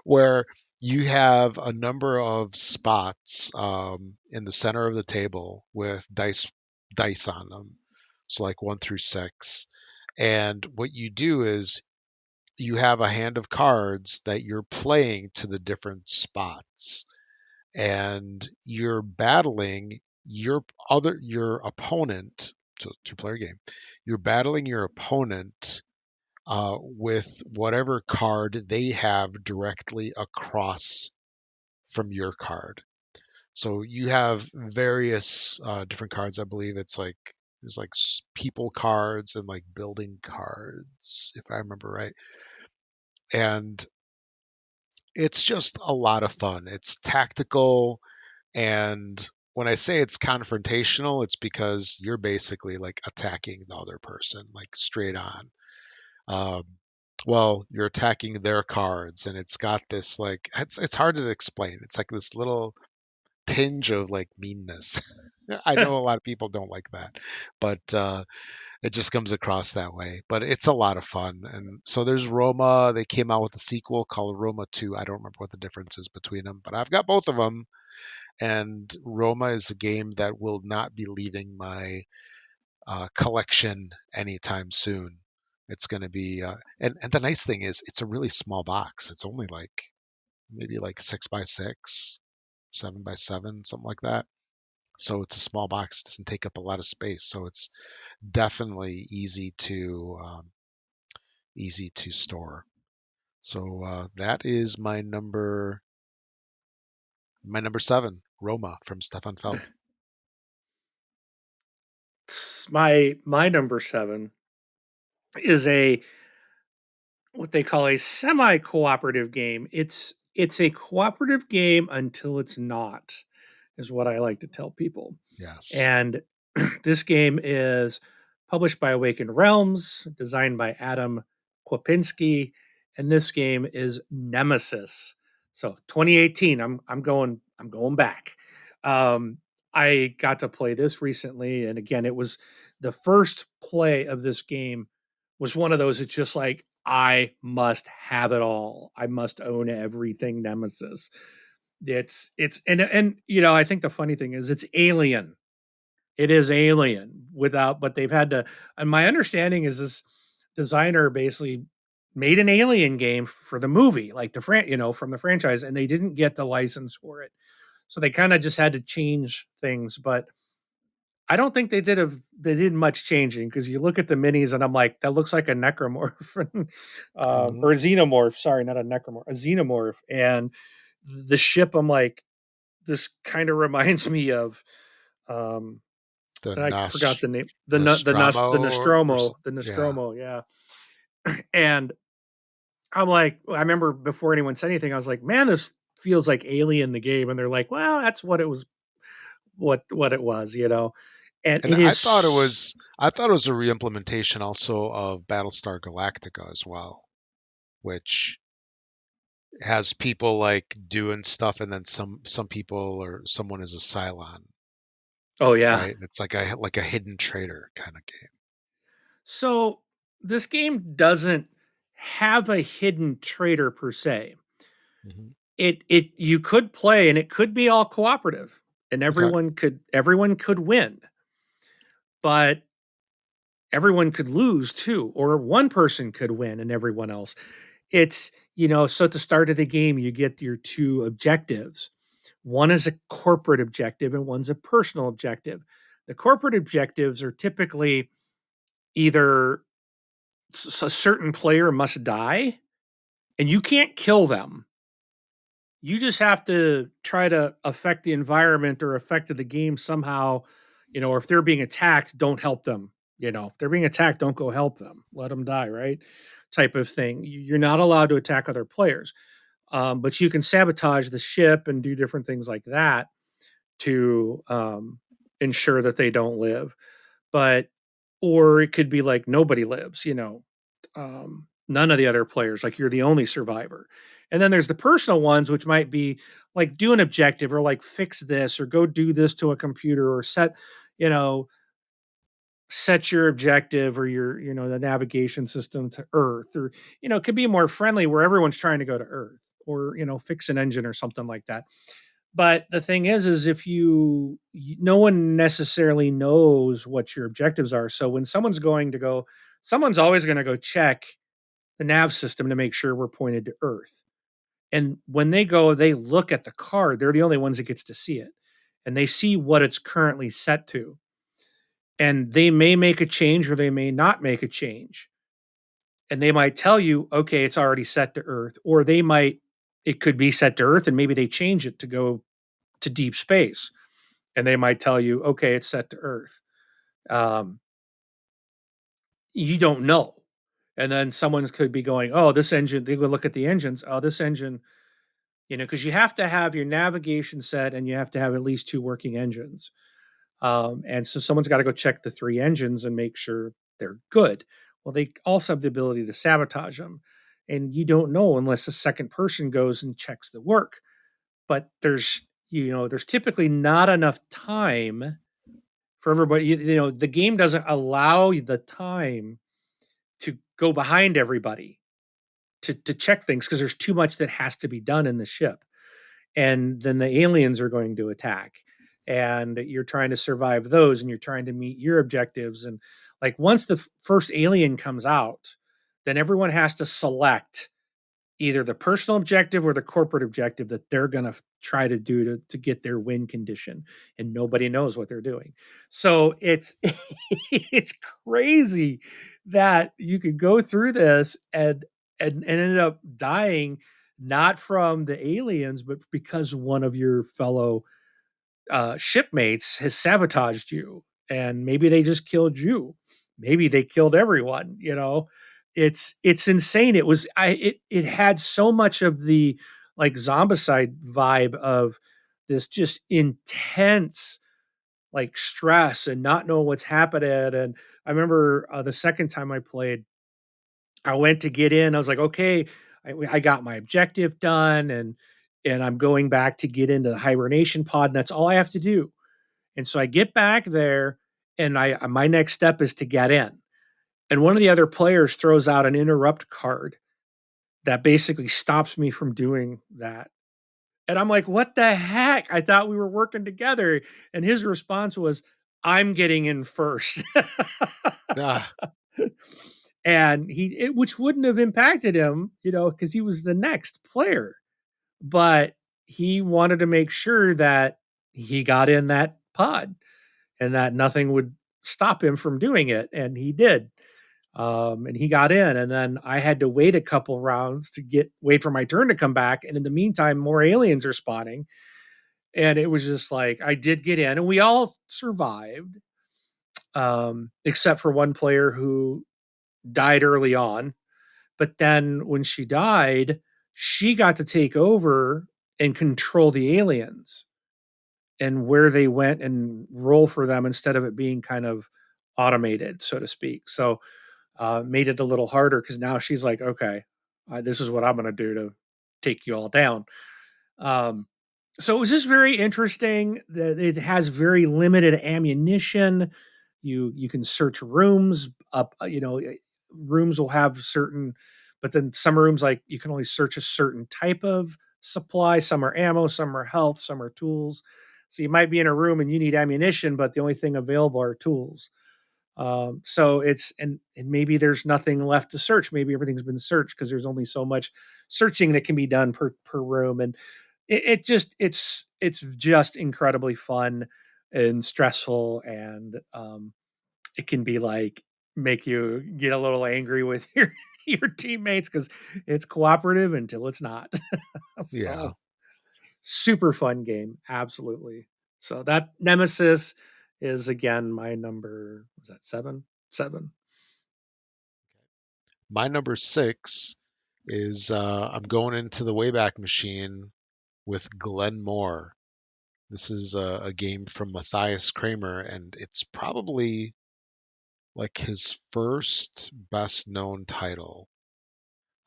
Where you have a number of spots in the center of the table with dice on them, so like 1 through 6. And what you do is you have a hand of cards that you're playing to the different spots, and you're battling your opponent. So two-player game. You're battling your opponent with whatever card they have directly across from your card. So you have various different cards. I believe it's like there's like people cards and like building cards, if I remember right. And it's just a lot of fun. It's tactical, and when I say it's confrontational, it's because you're basically like attacking the other person, like straight on. Um, well, you're attacking their cards, and it's got this like it's hard to explain. It's like this little tinge of like meanness. I know a lot of people don't like that, but it just comes across that way. But it's a lot of fun. And so there's Roma. They came out with a sequel called Roma 2. I don't remember what the difference is between them, but I've got both of them. And Roma is a game that will not be leaving my collection anytime soon. It's going to be, and the nice thing is, it's a really small box. It's only like maybe like 6 by 6, 7 by 7, something like that. So it's a small box. It doesn't take up a lot of space. So it's definitely easy to store. So that is my number 7, Roma from Stefan Feld. My number 7 is a what they call a semi-cooperative game. It's a cooperative game until it's not, is what I like to tell people. Yes. And this game is published by Awakened Realms, designed by Adam Kwapinski, and this game is Nemesis. So 2018, I'm going back. Um, I got to play this recently, and again, it was the first play of this game was one of those. It's just like I must have it all. I must own everything Nemesis. It's and I think the funny thing is it's Alien. It is Alien without, but they've had to. And my understanding is this designer basically made an Alien game for the movie, like from the franchise, and they didn't get the license for it, so they kind of just had to change things. But I don't think they did much changing because you look at the minis and I'm like, that looks like a necromorph Hmm. or a xenomorph. Sorry, not a necromorph, a xenomorph. And the ship, I'm like, this kind of reminds me of um, The I forgot the name. The Nostromo or Nostromo. The yeah. Nostromo, yeah. And I'm like, I remember before anyone said anything, I was like, man, this feels like Alien the game. And they're like, well, that's what it was, what it was. And And it is. I thought it was a reimplementation also of Battlestar Galactica as well, which has people like doing stuff, and then some people or someone is a Cylon, Oh yeah. right? It's like a hidden traitor kind of game. So this game doesn't have a hidden traitor per se. Hmm. It you could play and it could be all cooperative and Okay. everyone could win, but everyone could lose too, or one person could win and everyone else. So at the start of the game, you get your two objectives. One is a corporate objective and one's a personal objective. The corporate objectives are typically either a certain player must die and you can't kill them. You just have to try to affect the environment or affect the game somehow, or if they're being attacked, don't help them. If they're being attacked, don't go help them. Let them die, right? Type of thing. You're not allowed to attack other players, but you can sabotage the ship and do different things like that to ensure that they don't live. But or it could be like nobody lives. None of the other players, like you're the only survivor. And then there's the personal ones, which might be like do an objective or like fix this or go do this to a computer or set, you know, set your objective or your, the navigation system to Earth, or, it could be more friendly where everyone's trying to go to Earth, or, fix an engine or something like that. But the thing is if no one necessarily knows what your objectives are. So when someone's always going to go check the nav system to make sure we're pointed to Earth. And when they look at the card, they're the only ones that gets to see it. And they see what it's currently set to. And they may make a change or they may not make a change. And they might tell you, okay, it's already set to Earth. Or it could be set to Earth and maybe they change it to go to deep space. And they might tell you, okay, it's set to Earth. You don't know. And then someone could be going, oh, this engine, they would look at the engines. Oh, this engine, because you have to have your navigation set and you have to have at least 2 working engines. And so someone's got to go check the 3 engines and make sure they're good. Well, they also have the ability to sabotage them. And you don't know unless a second person goes and checks the work. But there's typically not enough time for everybody. The game doesn't allow the time to go behind everybody to check things because there's too much that has to be done in the ship. And then the aliens are going to attack. And you're trying to survive those and you're trying to meet your objectives. And like once the first alien comes out, then everyone has to select either the personal objective or the corporate objective that they're going to try to do to get their win condition, and nobody knows what they're doing. So it's it's crazy that you could go through this and ended up dying not from the aliens but because one of your fellow shipmates has sabotaged you, and maybe they just killed you, maybe they killed everyone. It's insane. It had so much of the like zombicide vibe of this just intense like stress and not knowing what's happening. And I remember the second time I played, I went to get in. I was like, okay, I got my objective done, and I'm going back to get into the hibernation pod, and that's all I have to do. And so I get back there, and my next step is to get in. And one of the other players throws out an interrupt card that basically stops me from doing that. And I'm like, what the heck? I thought we were working together. And his response was, I'm getting in first. Ah, And which wouldn't have impacted him, because he was the next player. But he wanted to make sure that he got in that pod and that nothing would stop him from doing it. And he did. And he got in, and then I had to wait a couple rounds to wait for my turn to come back. And in the meantime, more aliens are spawning. And it was just like, I did get in and we all survived. Except for one player who died early on. But then when she died, she got to take over and control the aliens and where they went and roll for them instead of it being kind of automated, so to speak. So made it a little harder because now she's like, okay, this is what I'm going to do to take you all down. Um, so it was just very interesting that it has very limited ammunition. You can search rooms up. Rooms will have certain, but then some rooms like you can only search a certain type of supply. Some are ammo, some are health, some are tools. So you might be in a room and you need ammunition, but the only thing available are tools. So and maybe there's nothing left to search. Maybe everything's been searched because there's only so much searching that can be done per room. And it's just incredibly fun and stressful. And it can be like make you get a little angry with your teammates because it's cooperative until it's not. yeah. So super fun game, absolutely. So that Nemesis is again my number. Was that 7? My number 6 is I'm going into the Wayback Machine with Glen More. This is a game from Matthias Kramer, and it's probably like his first best known title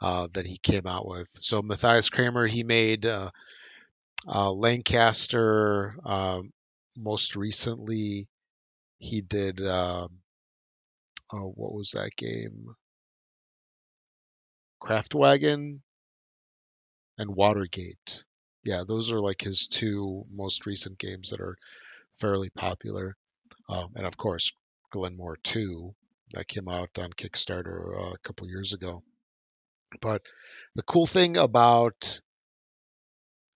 that he came out with. So Matthias Kramer, he made Lancaster. Most recently, he did. what was that game? Craftwagon and Watergate. Yeah, those are like his two most recent games that are fairly popular. And of course, Glen More 2 that came out on Kickstarter a couple years ago. But the cool thing about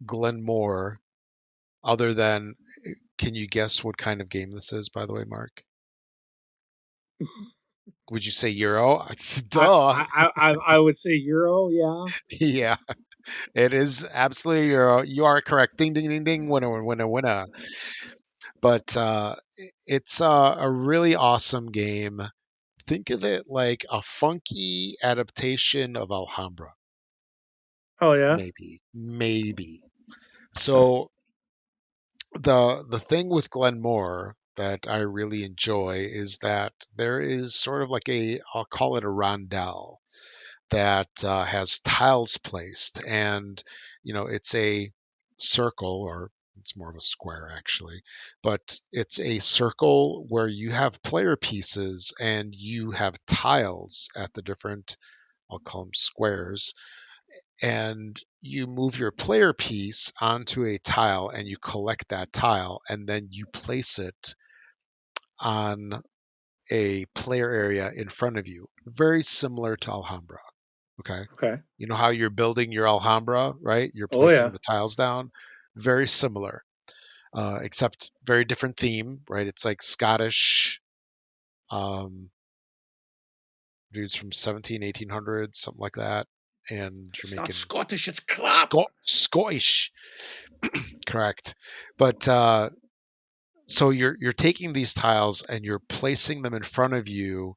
Glen More, other than, can you guess what kind of game this is, by the way, Mark? Would you say Euro? Duh. I would say Euro, yeah. Yeah, it is absolutely Euro. You are correct. Ding, ding, ding, ding. Winner, winner, winner. But it's a really awesome game. Think of it like a funky adaptation of Alhambra. Oh yeah. Maybe. So the thing with Glenmore that I really enjoy is that there is sort of like I'll call it a rondel that has tiles placed, and it's a circle, or it's more of a square actually, but it's a circle where you have player pieces and you have tiles at the different, I'll call them squares, and you move your player piece onto a tile and you collect that tile and then you place it on a player area in front of you, very similar to Alhambra. Okay. Okay. You know how you're building your Alhambra, right? You're Oh placing yeah. the tiles down. Very similar, except very different theme, right? It's like Scottish, um, dudes from 17, 1800s, something like that. And you're It's not making Scottish, it's clap. Scottish, correct. But so you're taking these tiles and you're placing them in front of you,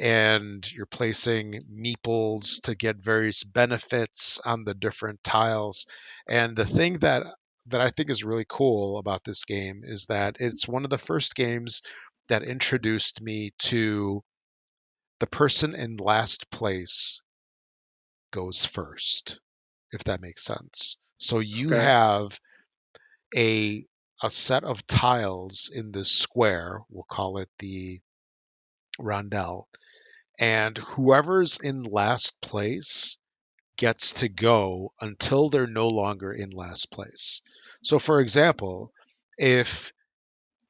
and you're placing meeples to get various benefits on the different tiles. And the thing that I think is really cool about this game is that it's one of the first games that introduced me to the person in last place goes first, if that makes sense. So you Okay. have a a set of tiles in this square, we'll call it the rondel, and whoever's in last place gets to go until they're no longer in last place. So, for example, if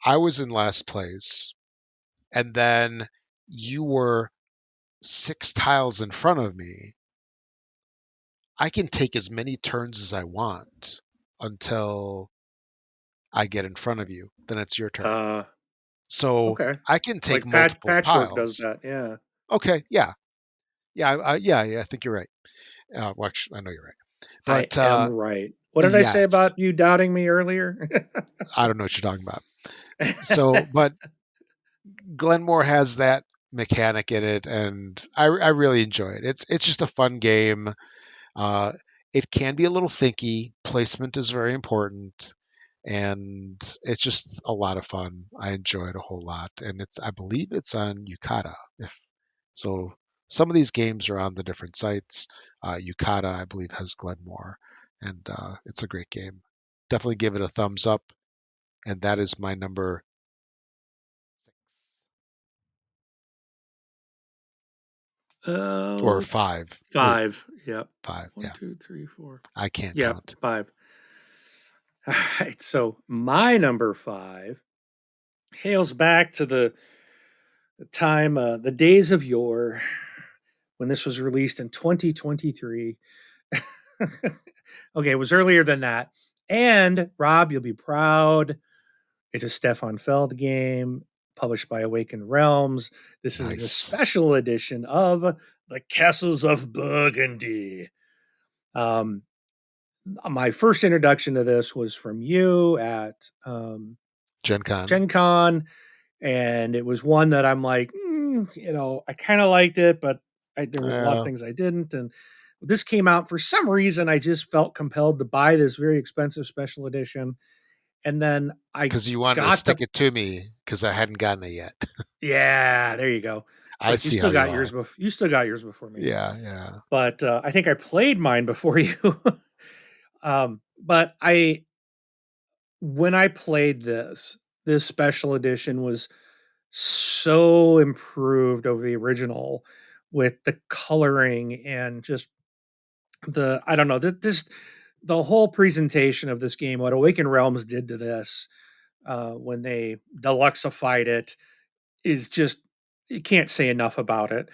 I was in last place and then you were 6 tiles in front of me, I can take as many turns as I want until I get in front of you. Then it's your turn. Uh So okay. I can take Like multiple patchwork does tiles. that, yeah. Okay, yeah, yeah, yeah. I think you're right. Well, actually, I know you're right. I But am right. What did I say yes, about you doubting me earlier? I don't know what you're talking about. So, but Glenmore has that mechanic in it, and I really enjoy it. It's just a fun game. Uh, it can be a little thinky. Placement is very important, and it's just a lot of fun. I enjoy it a whole lot, and I believe it's on Yukata. If so, some of these games are on the different sites. Yukata, I believe, has Glenmore, and it's a great game. Definitely give it a thumbs up, and that is my number 6 or Oh, 5. Wait, five. Yep. 5. One, Yeah, two, three, four. I can't Yep, count. five. All right. So my number five hails back to the time, the days of yore, when this was released in 2023. Okay, it was earlier than that. And Rob, you'll be proud. It's a Stefan Feld game published by Awakened Realms. This is the Nice. special edition of The Castles of Burgundy. Um, my first introduction to this was from you at Gen Con. Gen Con, and it was one that I'm like, I kind of liked it, but there was a lot of Yeah, things I didn't. And this came out for some reason. I just felt compelled to buy this very expensive special edition, and then I because you wanted to got stick the it to me because I hadn't gotten it yet. yeah. There you go. I But see how you are. you still got yours before me. Yeah, yeah. But I think I played mine before you. But I when I played this special edition was so improved over the original with the coloring and just the I don't know this the whole presentation of this game. What Awakened Realms did to this when they deluxeified it is just you can't say enough about it.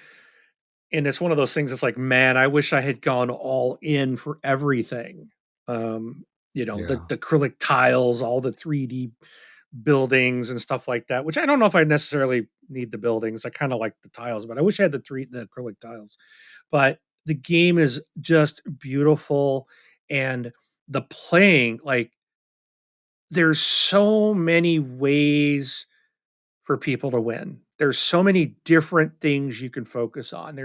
And it's one of those things that's like, man, I wish I had gone all in for everything. Um, Yeah. the acrylic tiles, all the 3D buildings and stuff like that, which I don't know if I necessarily need the buildings. I kind of like the tiles, but I wish I had the acrylic tiles. But the game is just beautiful and the playing, like there's so many ways for people to win. There's so many different things you can focus on.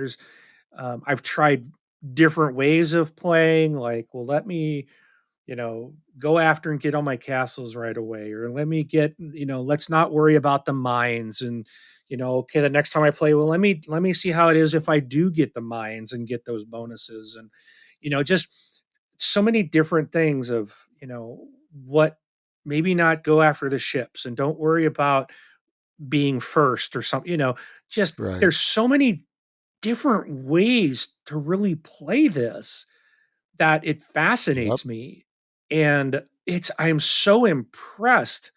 I've tried different ways of playing, like, well, let me, go after and get all my castles right away, or let me get, let's not worry about the mines. And, okay, the next time I play, well, let me see how it is if I do get the mines and get those bonuses. And, just so many different things of, what maybe not go after the ships and don't worry about being first or something, just Right. there's so many different ways to really play this that it Yep. fascinates me. And I'm so impressed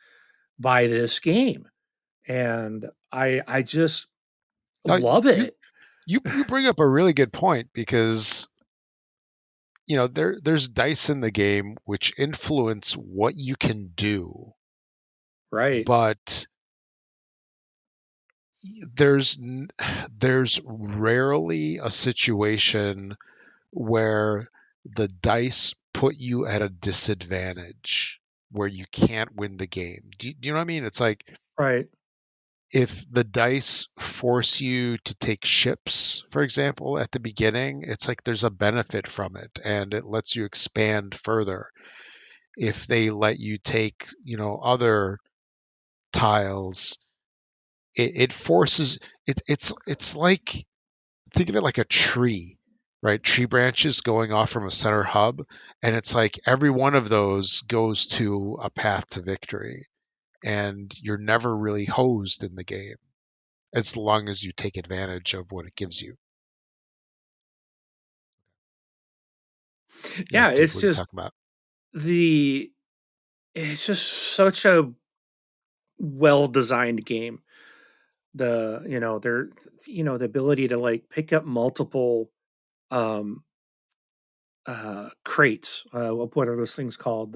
by this game. And I just Now, love you it. you bring up a really good point because there's dice in the game which influence what you can do, Right. but there's there's rarely a situation where the dice put you at a disadvantage where you can't win the game. Do you know what I mean? It's like Right. if the dice force you to take ships, for example, at the beginning, it's like there's a benefit from it and it lets you expand further. If they let you take, other tiles, it forces it's like think of it like a tree, right? Tree branches going off from a center hub, and it's like every one of those goes to a path to victory, and you're never really hosed in the game as long as you take advantage of what it gives you. Yeah, Yeah, Duke, what are you talking about? the it's just such a well designed game. The ability to like pick up multiple um crates. What are those things called?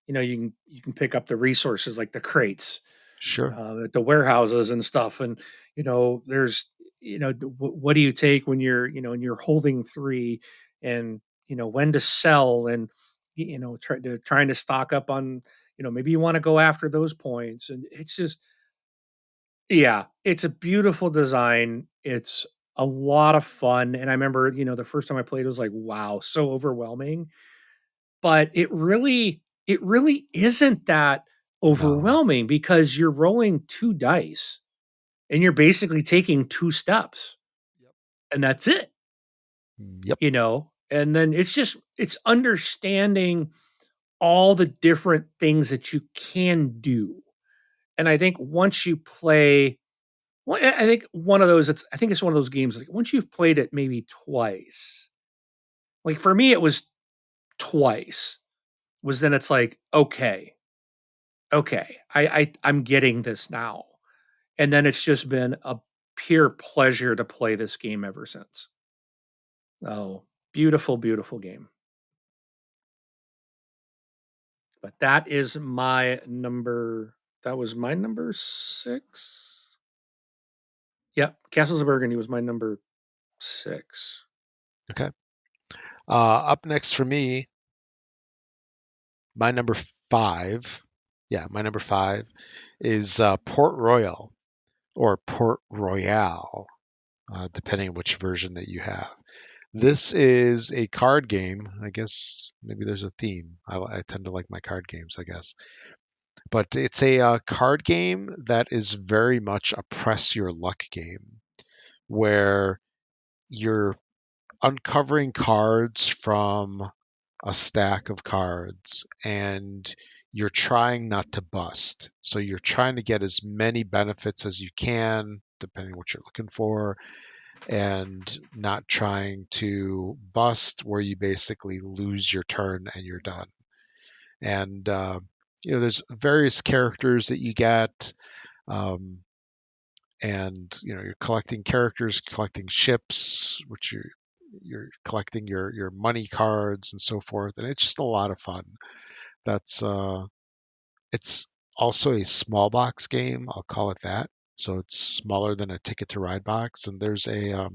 You can pick up the resources like the crates Sure. at the warehouses and stuff. And there's what do you take when you're holding three, and when to sell, and trying to stock up on maybe you want to go after those points. And it's just yeah, it's a beautiful design. It's a lot of fun. And I remember, the first time I played, it was like, wow, so overwhelming. But it really isn't that No. overwhelming because you're rolling two dice and you're basically taking two steps Yep. and that's it, Yep. And then it's understanding all the different things that you can do. And I think once you play well, I think one of those I think it's one of those games like once you've played it maybe twice. Like for me it was twice. Was then it's like, okay, I'm getting this now. And then it's just been a pure pleasure to play this game ever since. Oh, beautiful, beautiful game. But that was my number 6. Yep, Castles of Burgundy was my number 6. Okay. Up next for me, my number 5. Yeah, my number 5 is Port Royal or Port Royale, depending on which version that you have. This is a card game. I guess maybe there's a theme. I tend to like my card games, I guess. But it's a card game that is very much a press your luck game where you're uncovering cards from a stack of cards and you're trying not to bust. So you're trying to get as many benefits as you can, depending on what you're looking for, and not trying to bust where you basically lose your turn and you're done. And there's various characters that you get, um, and you're collecting characters, collecting ships, which you're collecting your money cards and so forth, and it's just a lot of fun. That's It's also a small box game. I'll call it that. So it's smaller than a Ticket to Ride box, and there's a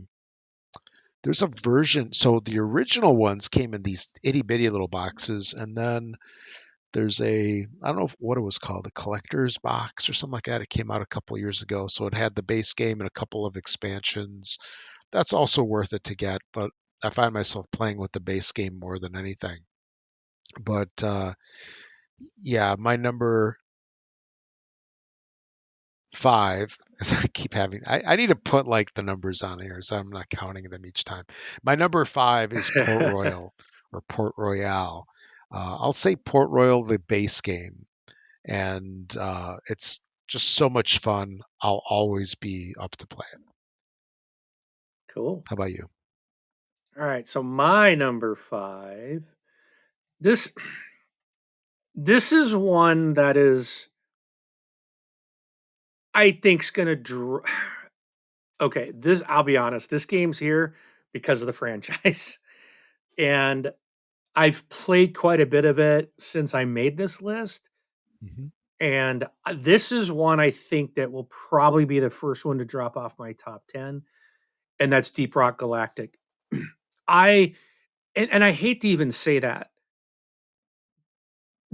version. So the original ones came in these itty bitty little boxes, and then there's I don't know what it was called, a collector's box or something like that. It came out a couple of years ago. So it had the base game and a couple of expansions. That's also worth it to get, but I find myself playing with the base game more than anything. But yeah, my number five, as I keep having, I need to put like the numbers on here so I'm not counting them each time. My number five is Port Royal or Port Royale. I'll say Port Royal, the base game, and it's just so much fun. I'll always be up to play it. Cool. How about you? All right. So my number five. This this is one that is I think's gonna okay, this I'll be honest, this game's here because of the franchise. And I've played quite a bit of it since I made this list. Hmm. And this is one I think that will probably be the first one to drop off my top 10, and that's Deep Rock Galactic. I and I hate to even say that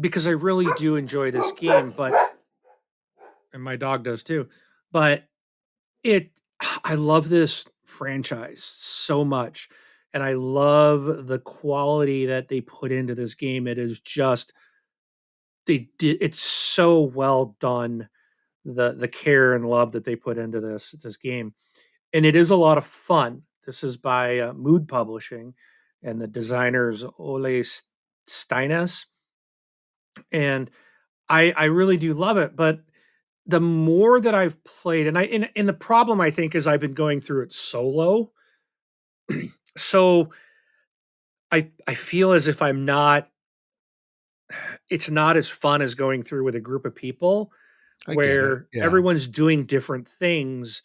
because I really do enjoy this game, but and my dog does too. But it I love this franchise so much, and I love the quality that they put into this game. It is just they did it's so well done, the care and love that they put into this game, and it is a lot of fun. This is by Mood Publishing, and the designers Ole Steines, and I really do love it. But the more that I've played, and the problem I think is I've been going through it solo, so I feel as if I'm not. It's not as fun as going through with a group of people I get it. where Yeah. everyone's doing different things.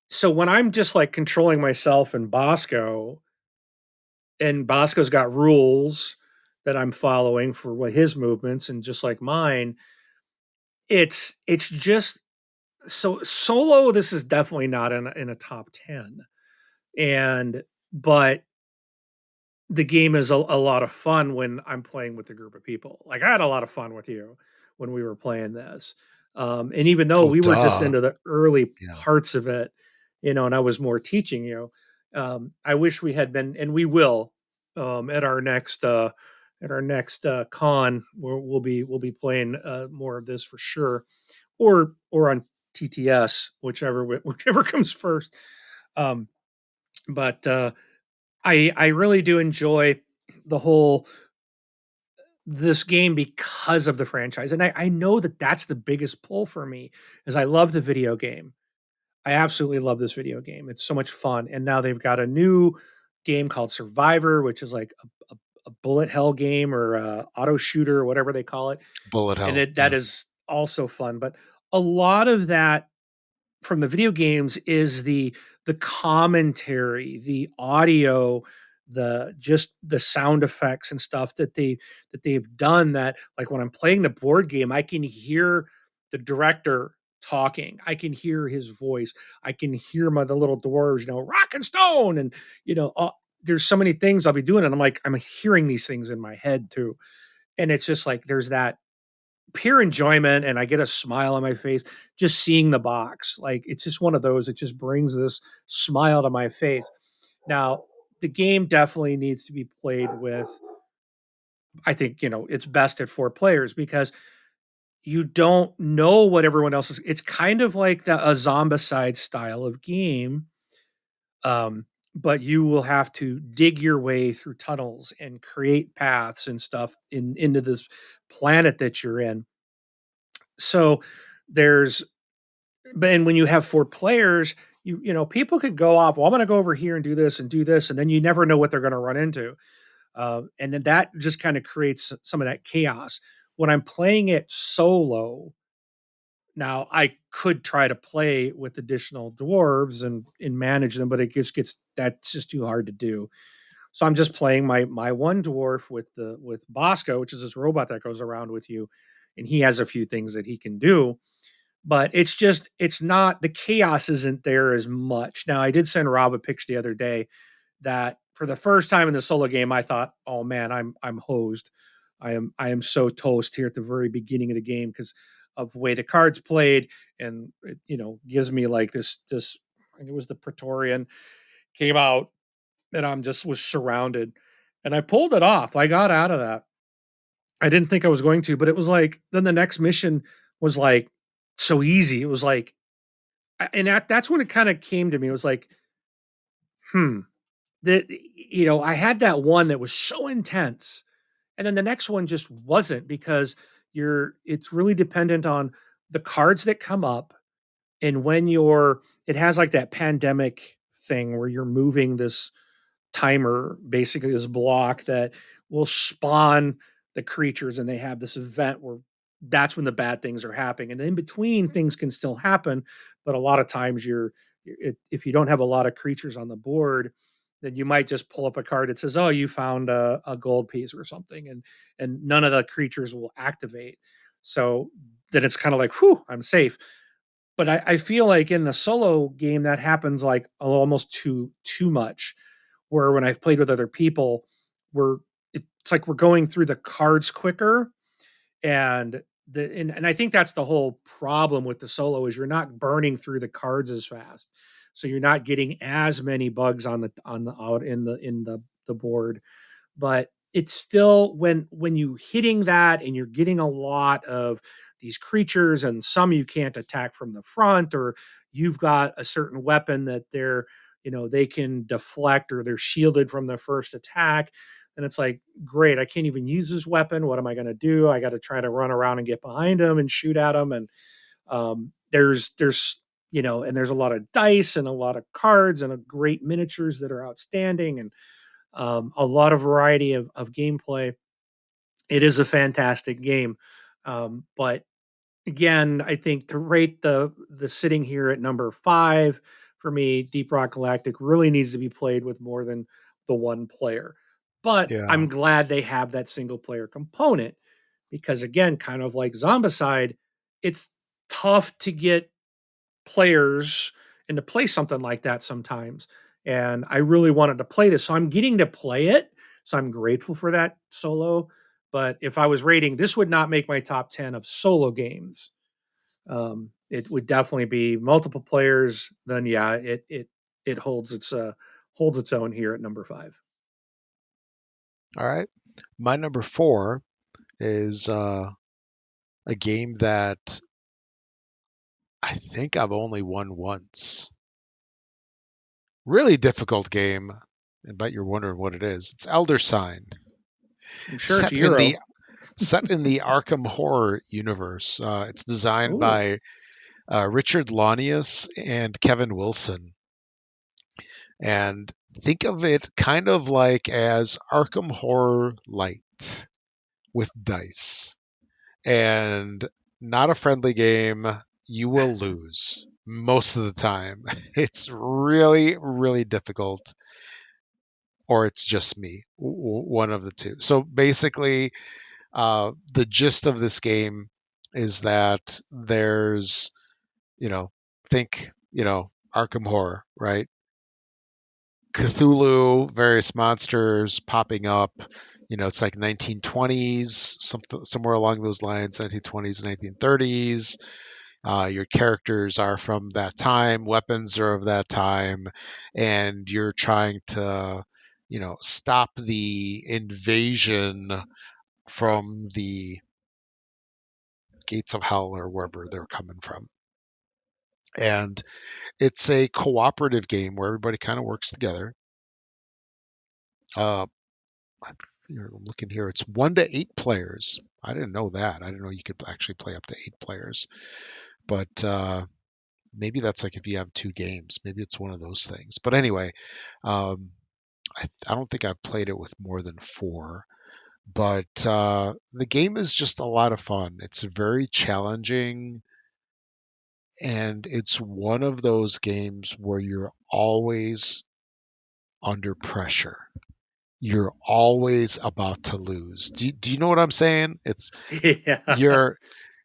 So when I'm just like controlling myself and Bosco, and Bosco's got rules that I'm following for what his movements and just like mine, it's just so solo. This is definitely not in a top 10, and but the game is a lot of fun when I'm playing with a group of people. Like I had a lot of fun with you when we were playing this. And even though Well, we were just duh. into the early Yeah. parts of it, and I was more teaching you, I wish we had been, and we will, at our next con, where we'll be playing more of this for sure, or on TTS, whichever comes first. Um, but I really do enjoy the whole this game because of the franchise, and I know that that's the biggest pull for me is I love the video game. I absolutely love this video game. It's so much fun, and now they've got a new game called Survivor, which is like a bullet hell game or auto shooter or whatever they call it, Bullet and hell. that Yeah. is also fun. But a lot of that from the video games is the commentary, the audio, the just the sound effects and stuff that they've done that like when I'm playing the board game, I can hear the director talking. I can hear his voice. I can hear the little dwarves, rock and stone and there's so many things I'll be doing and I'm hearing these things in my head too. And it's just like there's that pure enjoyment and I get a smile on my face just seeing the box. Like it's just one of those, it just brings this smile to my face. Now, the game definitely needs to be played with, I think, it's best at four players because you don't know what everyone else is. It's kind of like a zombicide style of game. but you will have to dig your way through tunnels and create paths and stuff into this planet that you're in. So there's and when you have 4 players, people could go off. Well, I'm going to go over here and do this, and then you never know what they're going to run into, and then that just kind of creates some of that chaos. When I'm playing it solo, now I could try to play with additional dwarves and manage them, but it just gets that's just too hard to do. So I'm just playing my one dwarf with Bosco, which is this robot that goes around with you, and he has a few things that he can do, but it's not the chaos isn't there as much. Now I did send Rob a picture the other day that for the first time in the solo game I thought, oh man, I'm hosed. I am so toast here at the very beginning of the game because of the way the cards played, and it, gives me like this. I think it was the Praetorian came out, and I'm just was surrounded, and I pulled it off. I got out of that. I didn't think I was going to, but it was like then the next mission was like so easy. It was like, and that's when it kind of came to me. It was like, hmm, that I had that one that was so intense, and then the next one just wasn't because it's really dependent on the cards that come up, and when it has like that pandemic thing where you're moving this timer, basically this block that will spawn the creatures, and they have this event where that's when the bad things are happening, and in between things can still happen, but a lot of times if you don't have a lot of creatures on the board, then you might just pull up a card that says, oh, you found a gold piece or something, and none of the creatures will activate. So then it's kind of like, whew, I'm safe. But I feel like in the solo game that happens like almost too much. Where when I've played with other people, we're it's like we're going through the cards quicker, and and I think that's the whole problem with the solo is you're not burning through the cards as fast, so you're not getting as many bugs on the out in the board. But it's still when you hitting that and you're getting a lot of these creatures, and some you can't attack from the front, or you've got a certain weapon that they can deflect, or they're shielded from the first attack, and it's like, great, I can't even use this weapon. What am I going to do? I got to try to run around and get behind them and shoot at them. And there's and there's a lot of dice and a lot of cards and a great miniatures that are outstanding, and a lot of variety of gameplay. It is a fantastic game, but again, I think to rate the sitting here at number 5 for me, Deep Rock Galactic really needs to be played with more than the one player. But Yeah. I'm glad they have that single player component because again, kind of like Zombicide, it's tough to get players and to play something like that sometimes. And I really wanted to play this. So I'm getting to play it. So I'm grateful for that solo. But if I was rating, this would not make my top 10 of solo games. It would definitely be multiple players. Then yeah, it holds its own here at number 5. All right. My number 4 is a game that I think I've only won once. Really difficult game. I bet you're wondering what it is. It's Elder Sign, I'm sure it's a set in the Euro. set in the Arkham Horror universe. It's designed Oh, by Richard Launius and Kevin Wilson, and think of it kind of like as Arkham Horror Light with dice, and not a friendly game. You will lose most of the time. It's really, really difficult, or it's just me, one of the two. So basically, the gist of this game is that there's, you know, think, Arkham Horror, right? Cthulhu, various monsters popping up. It's like 1920s, somewhere along those lines, 1920s, 1930s. Your characters are from that time, weapons are of that time, and you're trying to, stop the invasion from the gates of hell or wherever they're coming from. And it's a cooperative game where everybody kind of works together. Uh, I'm looking here. It's 1 to 8 players. I didn't know that. I didn't know you could actually play up to 8 players. But maybe that's like if you have 2 games. Maybe it's one of those things. But anyway, um, I don't think I've played it with more than 4. But the game is just a lot of fun. It's very challenging, and it's one of those games where you're always under pressure. You're always about to lose. Do you know what I'm saying? It's Yeah. you're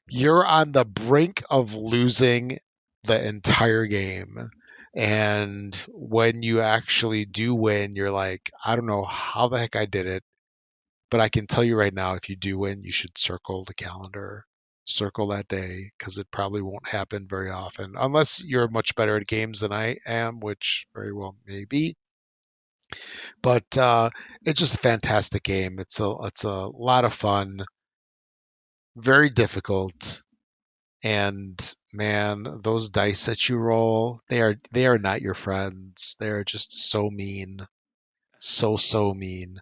you're on the brink of losing the entire game. And when you actually do win, you're like, I don't know how the heck I did it, but I can tell you right now, if you do win, you should circle the calendar, circle that day, because it probably won't happen very often, unless you're much better at games than I am, which very well may be. But it's just a fantastic game. It's a lot of fun, very difficult, and man, those dice that you roll, they are not your friends. They're just so mean, so mean.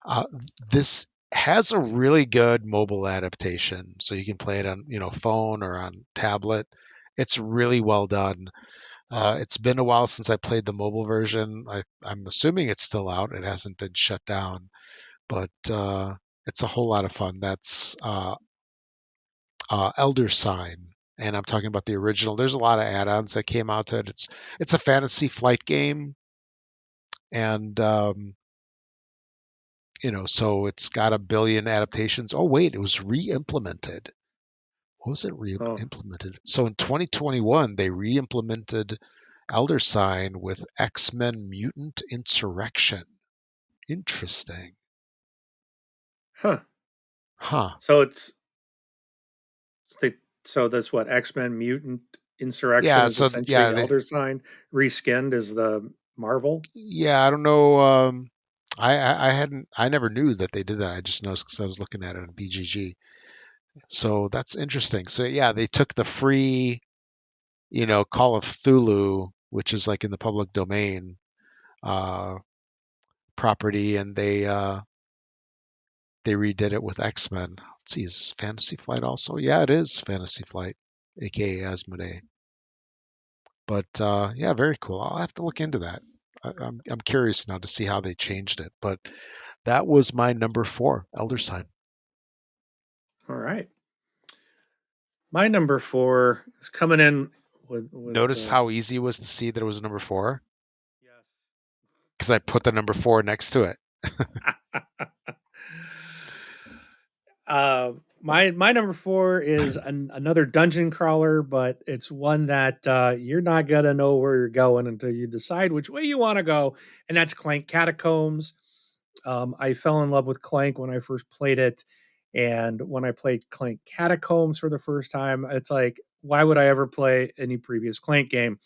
Uh, this has a really good mobile adaptation, so you can play it on phone or on tablet. It's really well done. It's been a while since I played the mobile version. I'm assuming it's still out. It hasn't been shut down, but it's a whole lot of fun. That's Elder Sign, and I'm talking about the original. There's a lot of add-ons that came out to it. It's a fantasy flight game, and so it's got a billion adaptations. Oh wait, it was re-implemented. What was it Oh, re-implemented? So in 2021, they re-implemented Elder Sign with X-Men Mutant Insurrection. Interesting. huh. Huh. So it's the so that's what X-Men Mutant Insurrection Yeah, is so yeah, essentially Elder Sign reskinned as the Marvel. yeah, I don't know. I never knew that they did that. I just noticed because I was looking at it on BGG. So that's interesting. So yeah, they took the free, Call of Cthulhu, which is like in the public domain uh, property, and they redid it with X-Men. Let's see, is Fantasy Flight also? Yeah, it is Fantasy Flight, aka Asmodee. But yeah, very cool. I'll have to look into that. I'm curious now to see how they changed it. But that was my number 4, Elder Sign. All right. My number 4 is coming in with Notice how easy it was to see that it was number 4 yes. because I put the number 4 next to it. My number 4 is another dungeon crawler, but it's one that you're not gonna know where you're going until you decide which way you want to go, and that's Clank Catacombs. I fell in love with Clank when I first played it, and when I played Clank Catacombs for the first time, it's like, why would I ever play any previous Clank game?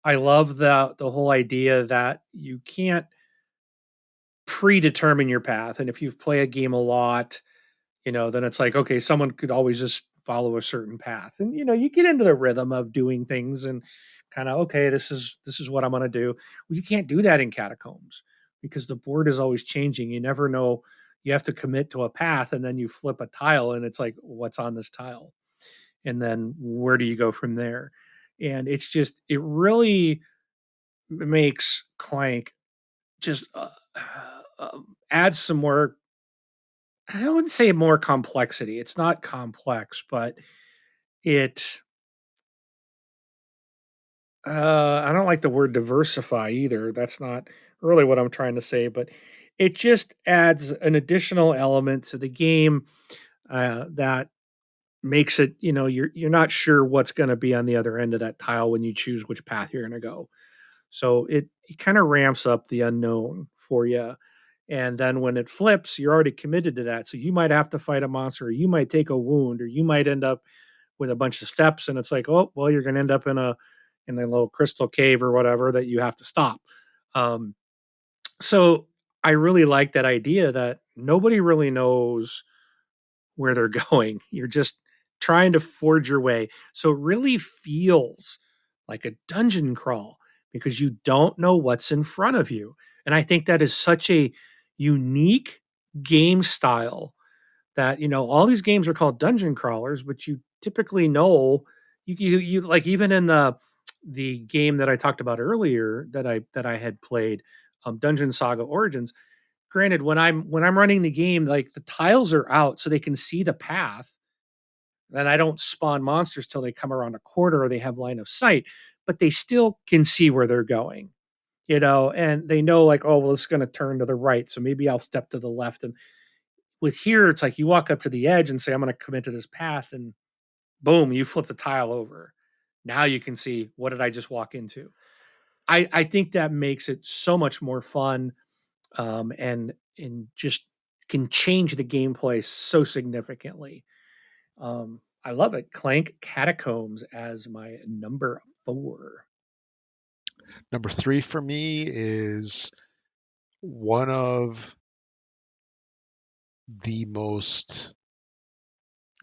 I love the whole idea that you can't predetermine your path, and if you've played a game a lot, then it's like, okay, someone could always just follow a certain path. And you get into the rhythm of doing things and kind of, okay, this is what I'm going to do. Well, you can't do that in Catacombs because the board is always changing. You never know. You have to commit to a path and then you flip a tile and it's like, what's on this tile? And then where do you go from there? And it really makes Clank just adds some more. I wouldn't say more complexity. It's not complex, but it I don't like the word diversify either. That's not really what I'm trying to say, but it just adds an additional element to the game that makes it, you're not sure what's going to be on the other end of that tile when you choose which path you're going to go. So it kind of ramps up the unknown for you. And then when it flips, you're already committed to that. So you might have to fight a monster, or you might take a wound, or you might end up with a bunch of steps. And it's like, oh, well, you're going to end up in the little crystal cave or whatever that you have to stop. Um, so I really like that idea that nobody really knows where they're going. You're just trying to forge your way. So it really feels like a dungeon crawl because you don't know what's in front of you. And I think that is such a unique game style that, all these games are called dungeon crawlers, but you typically know you like, even in the game that I talked about earlier that I had played, Dungeon Saga Origins. Granted, when I'm running the game, like, the tiles are out so they can see the path, and I don't spawn monsters till they come around a corner or they have line of sight, but they still can see where they're going, and they know, like, oh, well, it's going to turn to the right, so maybe I'll step to the left. And with here, it's like you walk up to the edge and say, I'm going to commit to this path, and boom, you flip the tile over. Now you can see, what did I just walk into? I think that makes it so much more fun, and just can change the gameplay so significantly. I love it. Clank Catacombs as my number 4. Number 3 for me is one of the most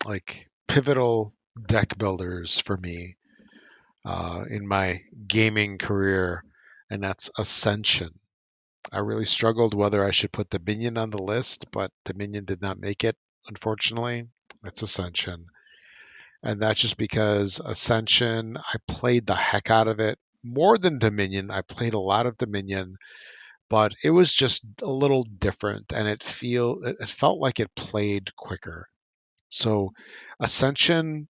like pivotal deck builders for me in my gaming career, and that's Ascension. I really struggled whether I should put Dominion on the list, but Dominion did not make it, unfortunately. It's Ascension. And that's just because Ascension, I played the heck out of it. More than Dominion, I played a lot of Dominion, but it was just a little different, and it felt like it played quicker. So Ascension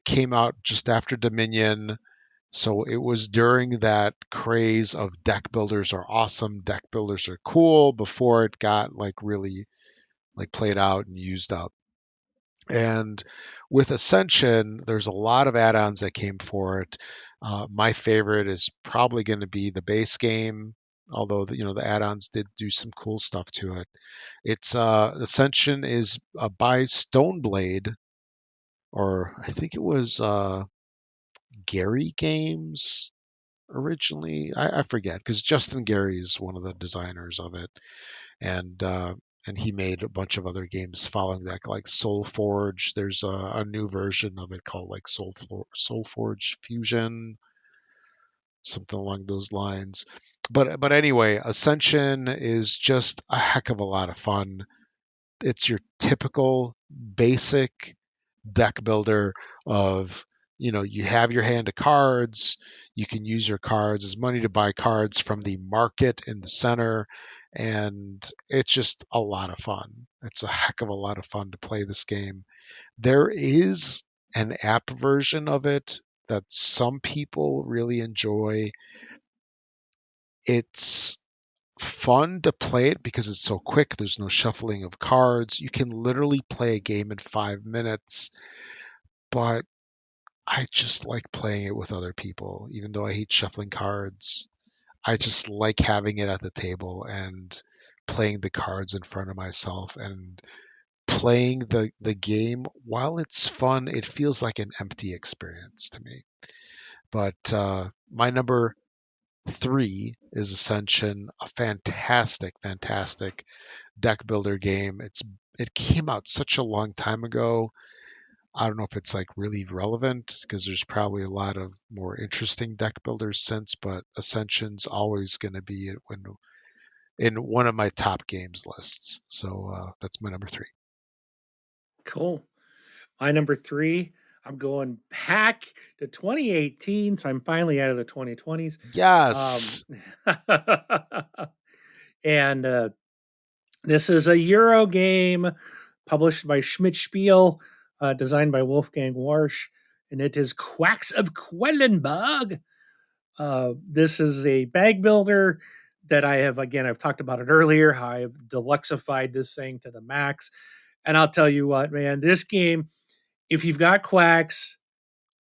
came out just after Dominion. So it was during that craze of deck builders are awesome, deck builders are cool before it got like really like played out and used up. And with Ascension, there's a lot of add-ons that came for it. My favorite is probably going to be the base game, although the add-ons did do some cool stuff to it. It's Ascension is by Stoneblade, or I think it was Gary Games originally. I forget because Justin Gary is one of the designers of it, and and he made a bunch of other games following that, like Soul Forge. There's a new version of it called like Soul Forge Fusion, something along those lines. But anyway, Ascension is just a heck of a lot of fun. It's your typical basic deck builder of you have your hand of cards, you can use your cards as money to buy cards from the market in the center, and it's just a lot of fun. It's a heck of a lot of fun to play this game. There is an app version of it that some people really enjoy. It's fun to play it because it's so quick. There's no shuffling of cards. You can literally play a game in 5 minutes, but I just like playing it with other people, even though I hate shuffling cards. I just like having it at the table and playing the cards in front of myself and playing the game. While it's fun, it feels like an empty experience to me. But my number 3 is Ascension, a fantastic, fantastic deck builder game. It came out such a long time ago. I don't know if it's like really relevant because there's probably a lot of more interesting deck builders since, but Ascension's always going to be in one of my top games lists. So that's my number 3. Cool. My number 3, I'm going back to 2018, so I'm finally out of the 2020s. Um, Yes. and this is a Euro game published by Schmidt Spiel, designed by Wolfgang Warsch, and it is Quacks of Quellenberg. This is a bag builder that I've talked about it earlier, how I've deluxified this thing to the max. And I'll tell you what, man, this game, if you've got quacks,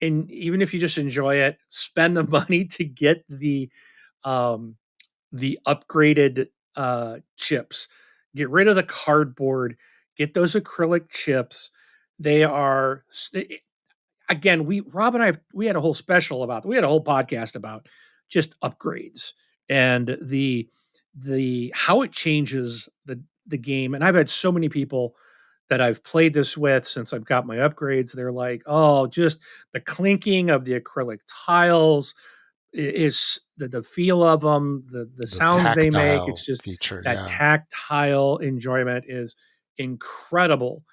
and even if you just enjoy it, spend the money to get um, the upgraded chips. Get rid of the cardboard. Get those acrylic chips. They are again. Rob and I we had a whole special about. We had a whole podcast about just upgrades and the how it changes the game. And I've had so many people that I've played this with since I've got my upgrades. They're like, oh, just the clinking of the acrylic tiles, is the feel of them, the The sounds they make. tactile It's just feature, that yeah. tactile enjoyment is incredible.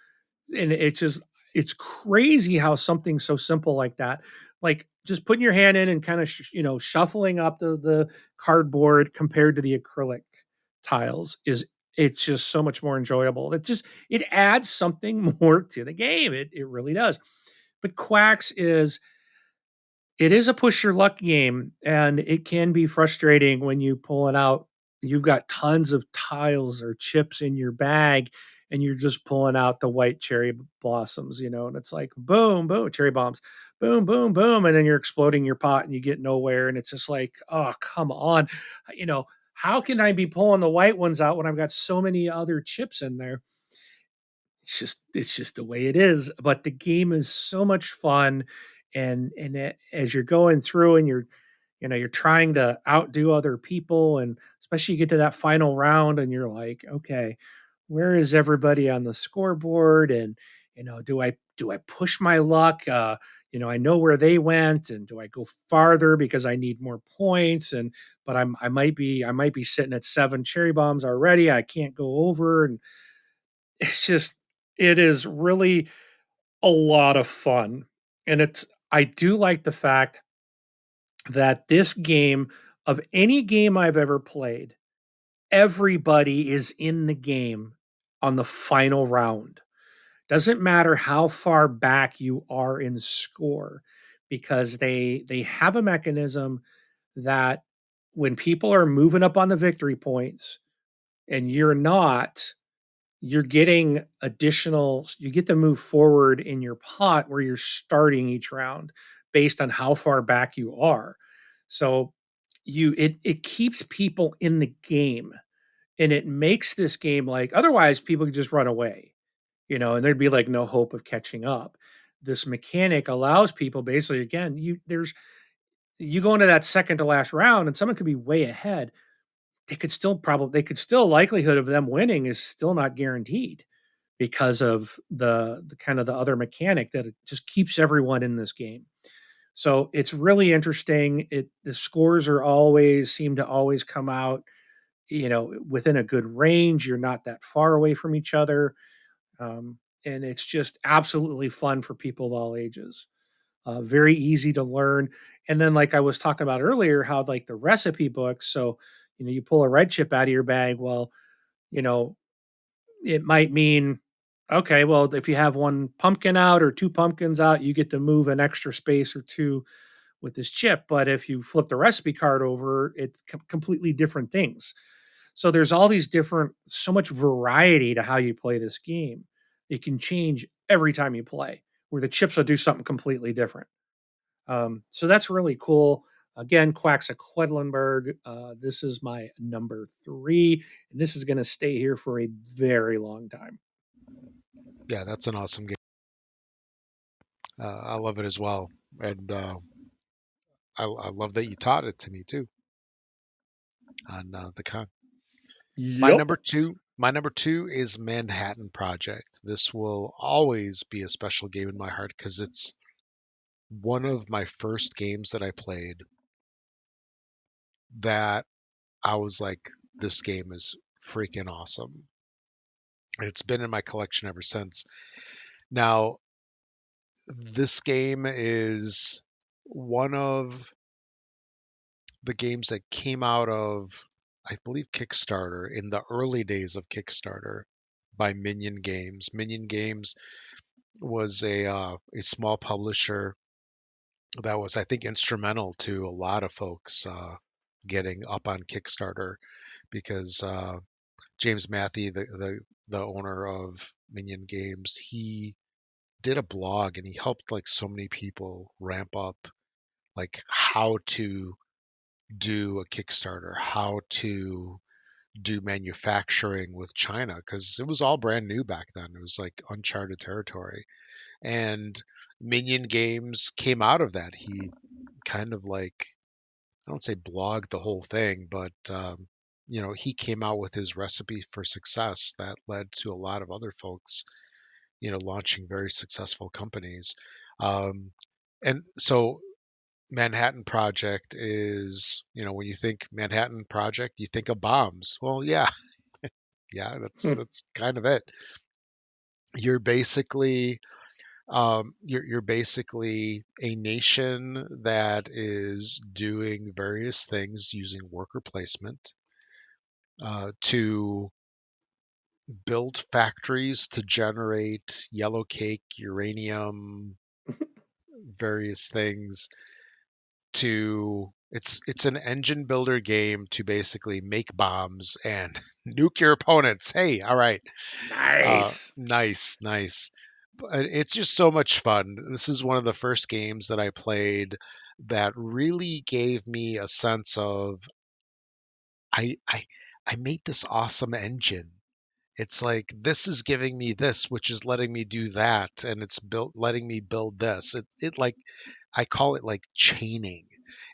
And it's crazy how something so simple like that, like just putting your hand in and kind of shuffling up the cardboard compared to the acrylic tiles is it's just so much more enjoyable. It adds something more to the game. It really does. But Quacks is it is a push your luck game, and it can be frustrating when you pull it out. You've got tons of tiles or chips in your bag, and you're just pulling out the white cherry blossoms, and it's like boom, boom, cherry bombs, boom, boom, boom, and then you're exploding your pot and you get nowhere. And it's just like, oh, come on. You know, how can I be pulling the white ones out when I've got so many other chips in there? It's just the way it is. But the game is so much fun, as you're going through and you're trying to outdo other people, and especially you get to that final round and you're like, okay, where is everybody on the scoreboard? And do I push my luck? I know where they went, and do I go farther because I need more points? And but I might be sitting at 7 cherry bombs already. I can't go over, and it is really a lot of fun. And I do like the fact that this game, of any game I've ever played, everybody is in the game on the final round. Doesn't matter how far back you are in score, because they have a mechanism that when people are moving up on the victory points and you're not, you're getting additional, you get to move forward in your pot where you're starting each round based on how far back you are. So it keeps people in the game, and it makes this game, like, otherwise people could just run away, and there'd be like no hope of catching up. This mechanic allows people, basically, again, you go into that second to last round and someone could be way ahead. They could still likelihood of them winning is still not guaranteed, because of the kind of the other mechanic that it just keeps everyone in this game. So it's really interesting. The scores are always seem to always come out, within a good range. You're not that far away from each other. And it's just absolutely fun for people of all ages. Very easy to learn. And then, like I was talking about earlier, how like the recipe books. So, you pull a red chip out of your bag. Well, you know, it might mean, okay, well, if you have one pumpkin out or two pumpkins out, you get to move an extra space or two with this chip. But if you flip the recipe card over, it's completely different things. So there's all these different, so much variety to how you play this game. It can change every time you play, where the chips will do something completely different. So that's really cool. Again, Quacks of Quedlinburg. This is my number 3, and this is going to stay here for a very long time. Yeah, that's an awesome game. I love it as well, and I love that you taught it to me too on the con. Yep. My number two is Manhattan Project. This will always be a special game in my heart because it's one of my first games that I played that I was like, this game is freaking awesome. It's been in my collection ever since. Now, this game is one of the games that came out of, I believe, Kickstarter in the early days of Kickstarter by Minion Games. Minion Games was a small publisher that was, I think, instrumental to a lot of folks getting up on Kickstarter because James Matthew, the owner of Minion Games, he did a blog and he helped like so many people ramp up like how to do a Kickstarter, how to do manufacturing with China because it was all brand new back then. It was like uncharted territory. And Minion Games came out of that. He kind of like, I don't say blogged the whole thing, but he came out with his recipe for success that led to a lot of other folks, launching very successful companies. Um, and so Manhattan Project is, when you think Manhattan Project, you think of bombs. Well, yeah, yeah, that's kind of it. You're basically you're basically a nation that is doing various things using worker placement to build factories to generate yellow cake, uranium, various things to it's an engine builder game to basically make bombs and nuke your opponents. Hey, all right. Nice. Nice, nice. It's just so much fun. This is one of the first games that I played that really gave me a sense of I I I made this awesome engine. It's like this is giving me this, which is letting me do that, and it's built letting me build this. It like I call it like chaining.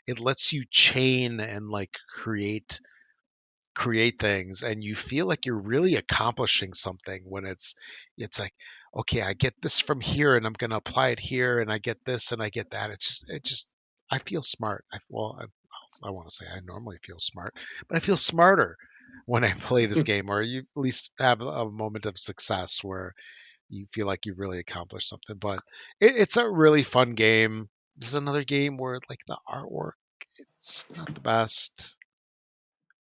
It lets you chain and like create things, and you feel like you're really accomplishing something when it's like, okay, I get this from here and I'm going to apply it here, and I get this and I get that. It just I feel smart. I want to say I normally feel smart, but I feel smarter when I play this game, or you at least have a moment of success where you feel like you've really accomplished something. But it's a really fun game. This is another game where like the artwork, it's not the best,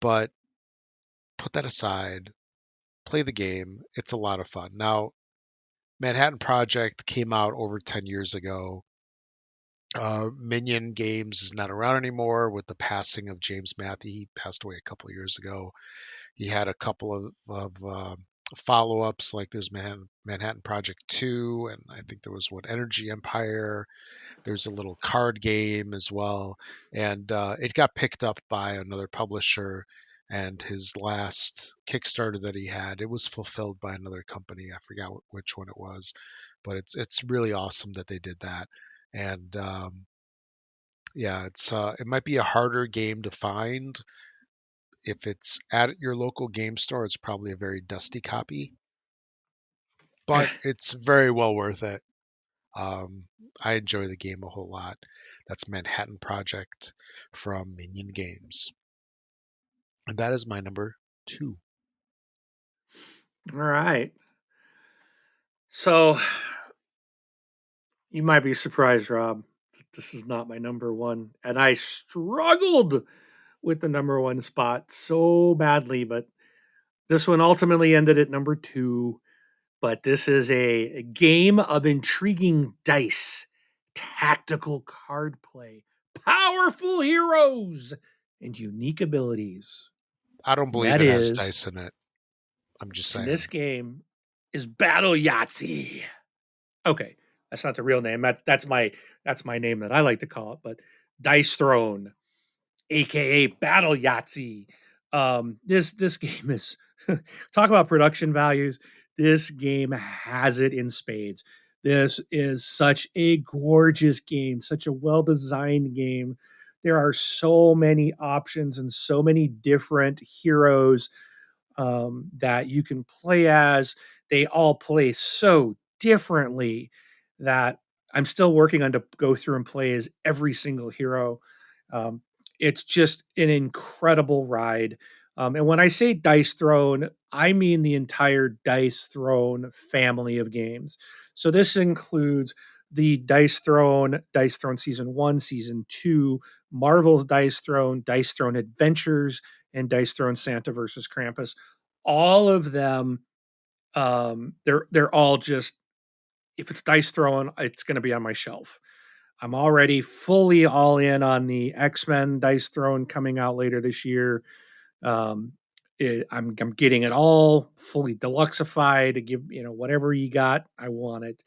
but put that aside, play the game. It's a lot of fun. Now, Manhattan Project came out over 10 years ago. Minion Games is not around anymore with the passing of James Matthew. He passed away a couple of years ago. He had a couple of follow ups, like there's Manhattan Project 2, and I think there was one Energy Empire. There's a little card game as well, and it got picked up by another publisher. And his last Kickstarter that he had, it was fulfilled by another company. I forgot which one it was, but it's really awesome that they did that. And yeah, it might be a harder game to find. If it's at your local game store, it's probably a very dusty copy, but it's very well worth it. Um, I enjoy the game a whole lot. That's Manhattan Project from Minion Games. And that is my number 2. All right. So you might be surprised, Rob. This is not my number one. And I struggled with the number one spot so badly, but this one ultimately ended at number two. But this is a game of intriguing dice, tactical card play, powerful heroes, and unique abilities. I don't And believe that it has is, dice in it. I'm just and saying. this game is Battle Yahtzee. Okay, that's not the real name. That's my name that I like to call it. But Dice Throne, aka Battle Yahtzee. This game is talk about production values. This game has it in spades. This is such a gorgeous game, such a well designed game. There are so many options and so many different heroes that you can play as. They all play so differently that I'm still working on to go through and play as every single hero. Um, it's just an incredible ride. And when I say Dice Throne, I mean the entire Dice Throne family of games. So this includes the Dice Throne Season 1, Season 2, Marvel's Dice Throne Adventures, and Dice Throne Santa versus Krampus. All of them, they're all just, if it's Dice Throne, it's going to be on my shelf. I'm already fully all in on the X-Men Dice Throne coming out later this year. I'm getting it all fully deluxeified to give whatever you got, I want it.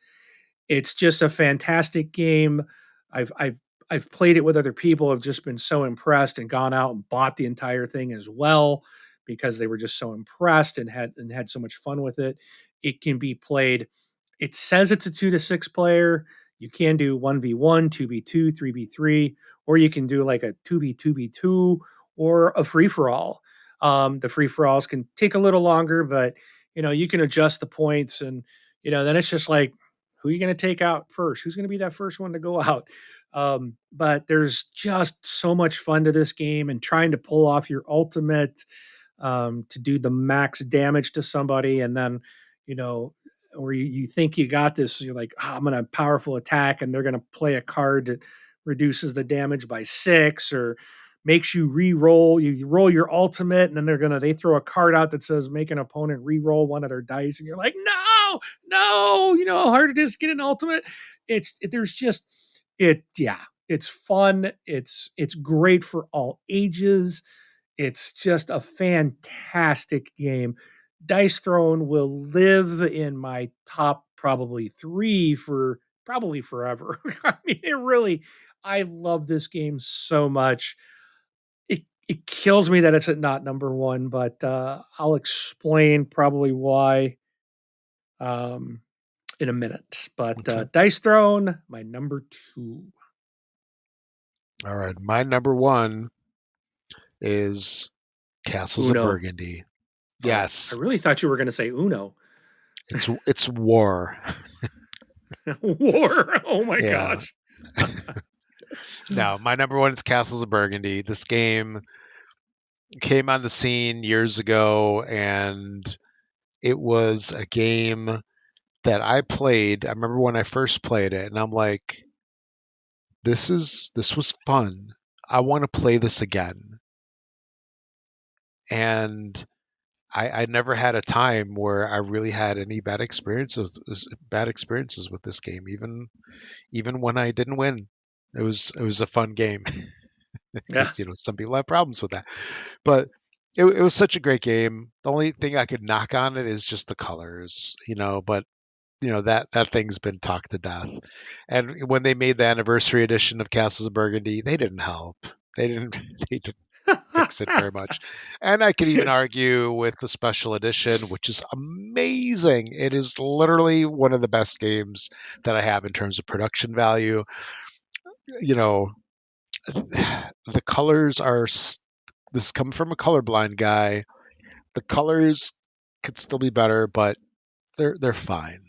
It's just a fantastic game. I've I've I've played it with other people. Have just been so impressed and gone out and bought the entire thing as well because they were just so impressed and had so much fun with it. It can be played. It says it's a 2 to 6 player. You can do 1v1, 2v2, 3v3, or you can do like a 2v2v2 or a free for all. The free for alls can take a little longer, but you can adjust the points, and then it's just like, who are you going to take out first? Who's going to be that first one to go out? But there's just so much fun to this game, and trying to pull off your ultimate to do the max damage to somebody, and then you know, or you think you got this, you're like, oh, I'm gonna powerful attack, and they're gonna play a card that reduces the damage by 6, or makes you re-roll. You roll your ultimate, and then they throw a card out that says make an opponent re-roll one of their dice, and you're like, no, no, you know how hard it is to get an ultimate. There's just yeah, it's fun. It's great for all ages. It's just a fantastic game. Dice Throne will live in my top probably 3 for probably forever. I mean, I love this game so much. It kills me that it's at not number 1, but I'll explain probably why um, in a minute. But Okay. Dice Throne, my number 2. All right. My number one is Castles of Uno. Burgundy. Oh, I Yes, really thought you were going to say Uno. it's war. War. Oh my Yeah. gosh. No, my number one is Castles of Burgundy. This game came on the scene years ago, and it was a game that I played. I remember when I first played it, and I'm like, this was fun. I want to play this again. And I never had a time where I really had any bad experiences with this game, even when I didn't win. It was a fun game Yeah. because some people have problems with that. But it was such a great game. The only thing I could knock on it is just the colors, but that thing's been talked to death. And when they made the anniversary edition of Castles of Burgundy, they didn't help. They didn't they didn't fix it very much. And I could even argue with the special edition, which is amazing. It is literally one of the best games that I have in terms of production value. You know, the colors are this is coming from a colorblind guy. The colors could still be better, but they're fine.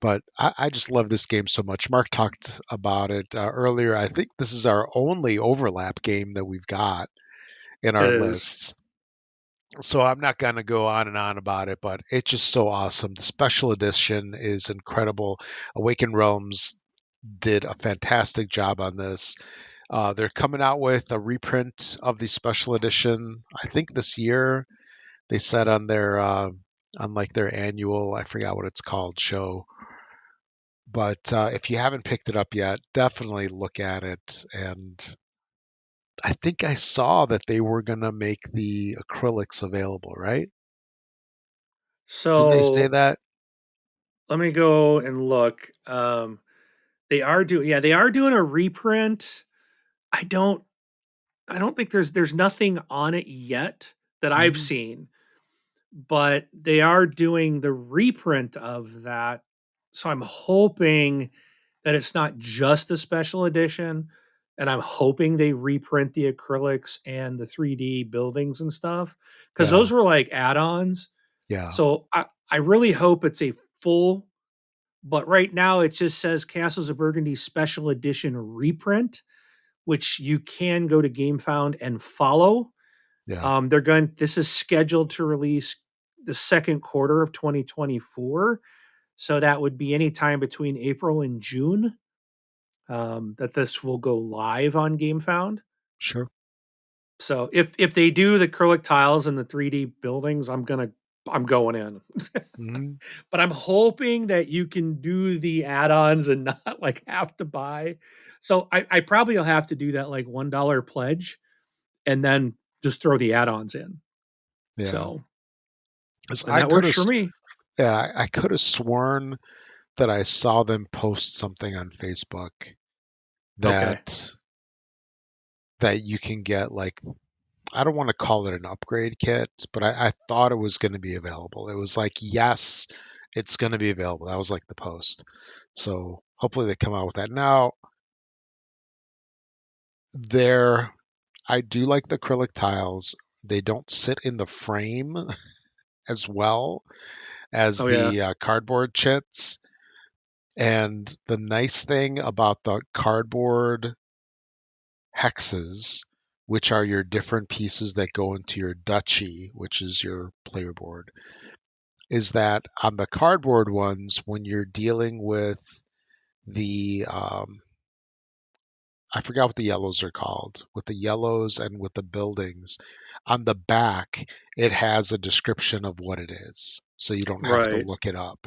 But I just love this game so much. Mark talked about it earlier. I think this is our only overlap game that we've got in It our is. lists. So I'm not going to go on and on about it, but it's just so awesome. The special edition is incredible. Awakened Realms did a fantastic job on this. They're coming out with a reprint of the special edition. I think this year they said on like their annual, I forgot what it's called, show. But if you haven't picked it up yet, definitely look at it. And I think I saw that they were going to make the acrylics available, right? Didn't they say So that? let me go and look. They are doing a reprint. I don't I don't think there's nothing on it yet that I've Mhm. seen, but they are doing the reprint of that. So I'm hoping that it's not just the special edition, and I'm hoping they reprint the acrylics and the 3D buildings and stuff, because Yeah, those were like add-ons. yeah, So I really hope it's a full, but right now it just says Castles of Burgundy special edition reprint, which you can go to GameFound and follow. yeah. This is scheduled to release the second quarter of 2024. So that would be any time between April and June that this will go live on GameFound. Sure. So if they do the acrylic tiles and the 3D buildings, I'm going in. Mhm. But I'm hoping that you can do the add-ons and not like have to buy. So I probably will have to do that like $1 pledge and then just throw the add-ons in. Yeah. So 'Cause and that works for me. yeah, I could have sworn that I saw them post something on Facebook Okay. that you can get like I don't want to call it an upgrade kit, but I thought it was going to be available. It was like, yes, it's going to be available. That was like the post. So hopefully they come out with that. Now, there, I do like the acrylic tiles. They don't sit in the frame as well as Oh yeah. the cardboard chits. And the nice thing about the cardboard hexes, which are your different pieces that go into your duchy, which is your player board, is that on the cardboard ones, when you're dealing with the I forgot what the yellows are called, with the yellows and with the buildings, on the back it has a description of what it is, so you don't have to Right. look it up.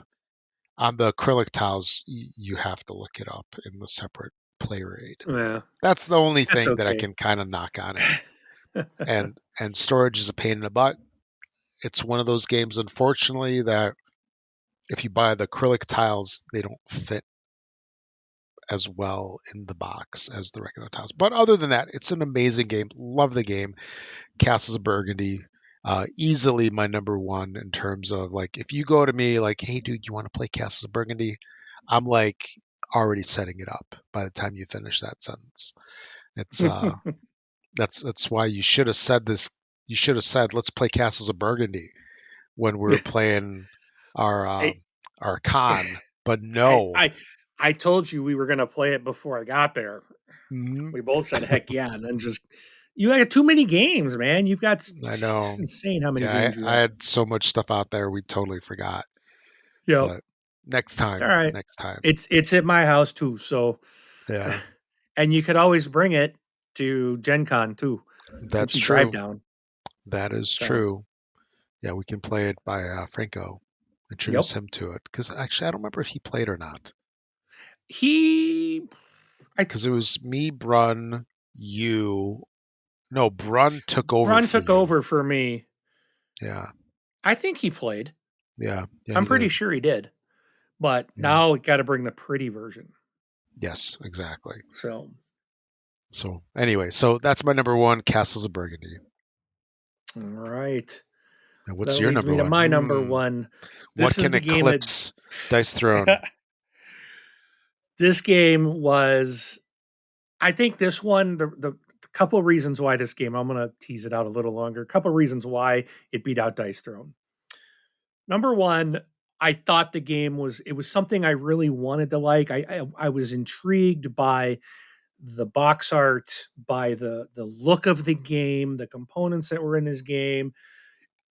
On the acrylic tiles, you have to look it up in the separate player aid. Yeah, That's the only that's thing that I okay. can kind of knock on it. And storage is a pain in the butt. It's one of those games, unfortunately, that if you buy the acrylic tiles, they don't fit as well in the box as the regular tiles. But other than that, it's an amazing game. Love the game. Castles of Burgundy, easily my number one in terms of like, if you go to me like, hey, dude, you want to play Castles of Burgundy? I'm like already setting it up by the time you finish that sentence. It's that's why you should have said this. You should have said, let's play Castles of Burgundy when we were playing our I, our con. But I, no, I, I told you we were going to play it before I got there. mm, We both said, heck yeah. And then just, you got too many games, man. You've got I know. insane how many Yeah, games you I have. had so much stuff out there we totally forgot. Yep. But next It's all time, right. next time. It's at my house too. So, Yeah, and you could always bring it to Gen Con too, since that's you drive true. down. That is So, true. Yeah, we can play it by Franco. Introduce yep. him to it because actually I don't remember if he played or not. He, I, Because it was me, Brun, you. No, Brun took over Run for took you. over for me. Yeah, I think he played. yeah, I'm he pretty did. sure he did. But Yeah. now we got to bring the pretty version. Yes, exactly. So, So anyway, so that's my number one, Castles of Burgundy. all right. And So what's that your leads number me to one? my number one. What This is can the game that eclipse Dice Throne? this game was. I think this one, the couple of reasons why this game, I'm going to tease it out a little longer. A couple of reasons why it beat out Dice Throne. Number one, I thought the game was it was something I really wanted to like. I was intrigued by the box art, by the look of the game, the components that were in this game,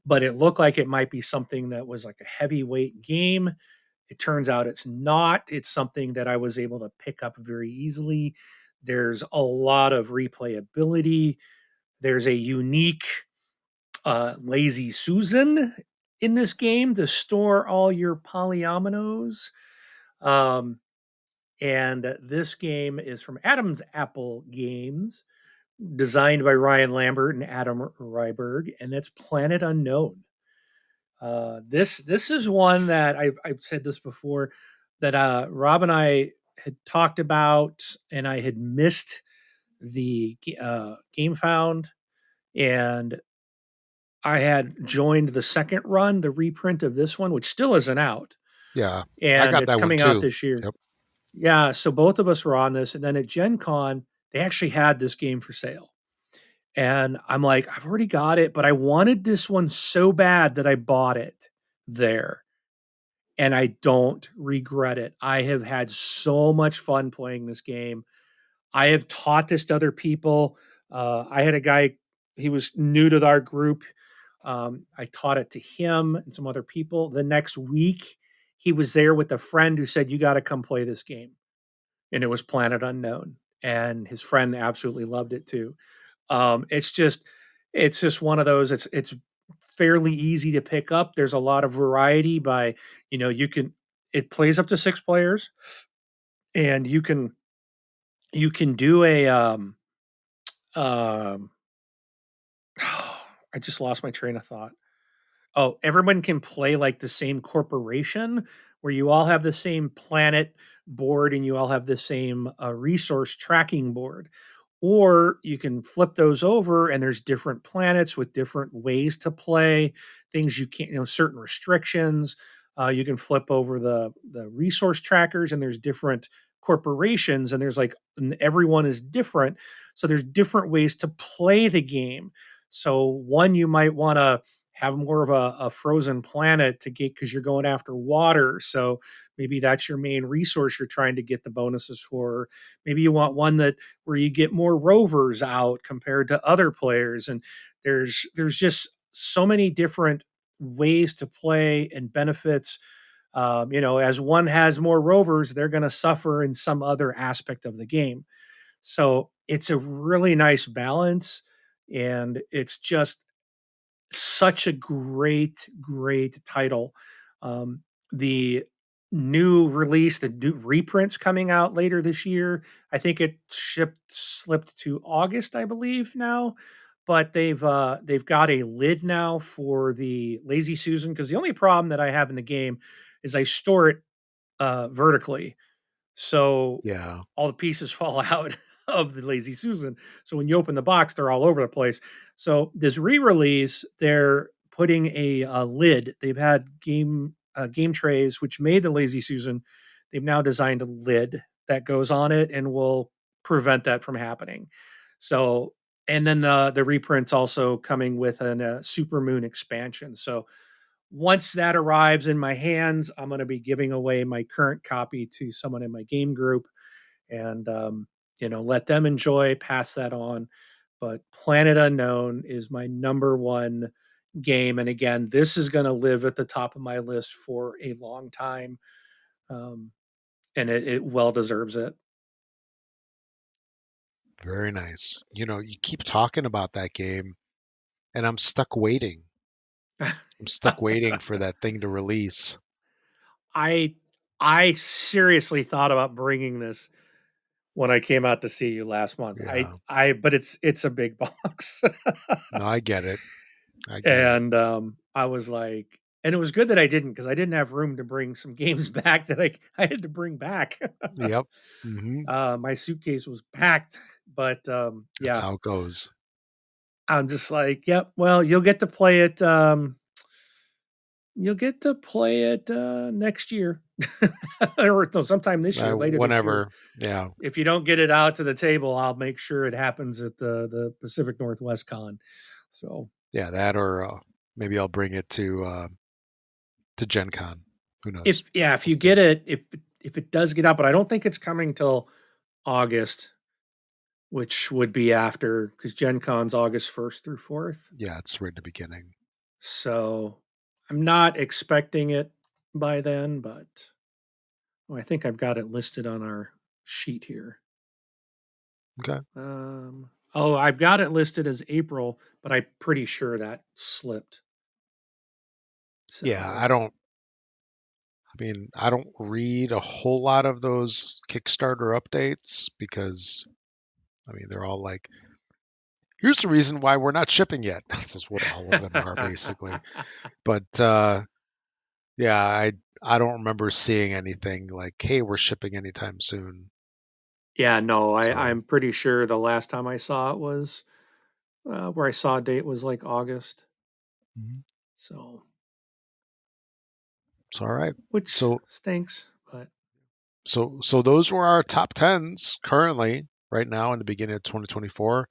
but it looked like it might be something that was like a heavyweight game. It turns out it's not. It's something that I was able to pick up very easily. There's a lot of replayability. There's a unique lazy Susan in this game to store all your polyominoes. Um, and this game is from Adam's Apple Games, designed by Ryan Lambert and Adam Ryberg, and that's Planet Unknown. This is one that I've said this before that Rob and I had talked about, and I had missed the game found, and I had joined the second run, the reprint of this one, which still isn't out, Yeah, I and got it's that one coming out too. this year. Yep. Yeah, so both of us were on this, and then at Gen Con, they actually had this game for sale. And I'm like, I've already got it, but I wanted this one so bad that I bought it there. And I don't regret it. I have had so much fun playing this game. I have taught this to other people. I had a guy, he was new to our group. I taught it to him and some other people. The next week, he was there with a friend who said, you got to come play this game. And it was Planet Unknown. And his friend absolutely loved it too. It's just, it's just one of those. It's fairly easy to pick up. There's a lot of variety by, you can. It plays up to 6 players, and you can do a um. I just lost my train of thought. Oh, everyone can play like the same corporation where you all have the same planet board and you all have the same resource tracking board. Or you can flip those over and there's different planets with different ways to play, things you can't, certain restrictions. You can flip over the resource trackers and there's different corporations and there's like and everyone is different. So there's different ways to play the game. So one you might want to have more of a frozen planet to get because you're going after water. So maybe that's your main resource you're trying to get the bonuses for. Maybe you want one that where you get more rovers out compared to other players. And there's just so many different ways to play and benefits. As one has more rovers, they're going to suffer in some other aspect of the game. So it's a really nice balance, and it's just such a great title. The new release, the new reprints coming out later this year. I think it slipped to August, I believe now. But they've got a lid now for the Lazy Susan because the only problem that I have in the game is I store it vertically, so Yeah. all the pieces fall out of the Lazy Susan. So when you open the box, they're all over the place. So this re-release, they're putting a lid. They've had game trays which made the Lazy Susan. They've now designed a lid that goes on it and will prevent that from happening. So and then the reprints also coming with a Supermoon expansion. So once that arrives in my hands, I'm going to be giving away my current copy to someone in my game group and, let them enjoy, pass that on. But Planet Unknown is my number one game. And again, this is going to live at the top of my list for a long time. Um, and it well deserves it. Very nice. You keep talking about that game, and I'm stuck waiting. I'm stuck waiting for that thing to release. I I seriously thought about bringing this when I came out to see you last month. Yeah. But it's a big box. No, I get it. I get it. And I was like, and it was good that I didn't because I didn't have room to bring some games back that I had to bring back. Yep. My suitcase was packed, but That's yeah, how it goes. I'm just like, yep. Well, you'll get to play it. You'll get to play it next year, or no, sometime this year, later this year. Whenever. Yeah. If you don't get it out to the table, I'll make sure it happens at the Pacific Northwest Con. So Yeah, that or maybe I'll bring it to Gen Con. Who knows? if We'll you see. get it, if it does get out, but I don't think it's coming till August, which would be after because Gen Con's August 1st through 4th. Yeah, it's right in the beginning. So I'm not expecting it by then, but I think I've got it listed on our sheet here. Okay. I've got it listed as April, but I'm pretty sure that slipped. Yeah, So I don't read a whole lot of those Kickstarter updates because they're all like, here's the reason why we're not shipping yet. That's just what all of them are basically. But yeah, I don't remember seeing anything like, hey, we're shipping anytime soon. yeah, no, So I'm pretty sure the last time I saw it was where I saw a date was like August. mhm. So, It's all right. which So stinks, but so those were our top tens currently right now in the beginning of 2024.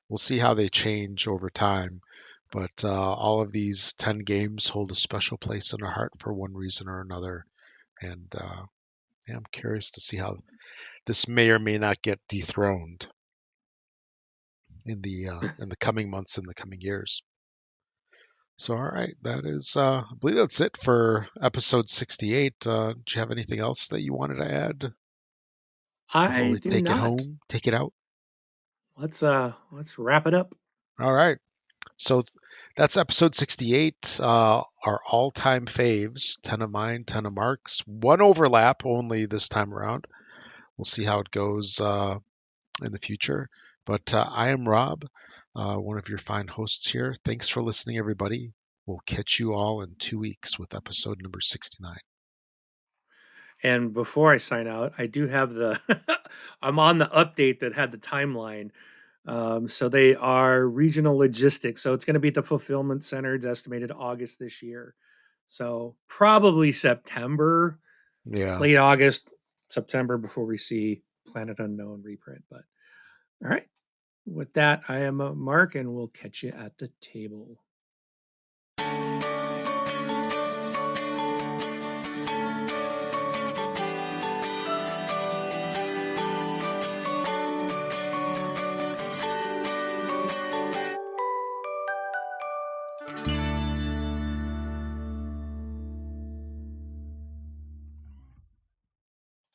We'll see how they change over time. But all of these 10 games hold a special place in our heart for one reason or another. And yeah, I'm curious to see how this may or may not get dethroned in the coming months and the coming years. So, all right, that is, I believe that's it for episode 68. Do you have anything else that you wanted to add before I we do take it not. home, take it out? Let's wrap it up. All right. So that's episode 68, our all time faves 10 of mine, 10 of Mark's. One overlap only this time around. We'll see how it goes in the future. But I am Rob, one of your fine hosts here. Thanks for listening, everybody. We'll catch you all in 2 weeks with episode number 69. And before I sign out, I do have the I'm on the update that had the timeline. So they are regional logistics. So it's going to be at the fulfillment center. It's estimated August this year. So probably September, Yeah. late August, September before we see Planet Unknown reprint. But all right. With that, I am Mark, and we'll catch you at the table.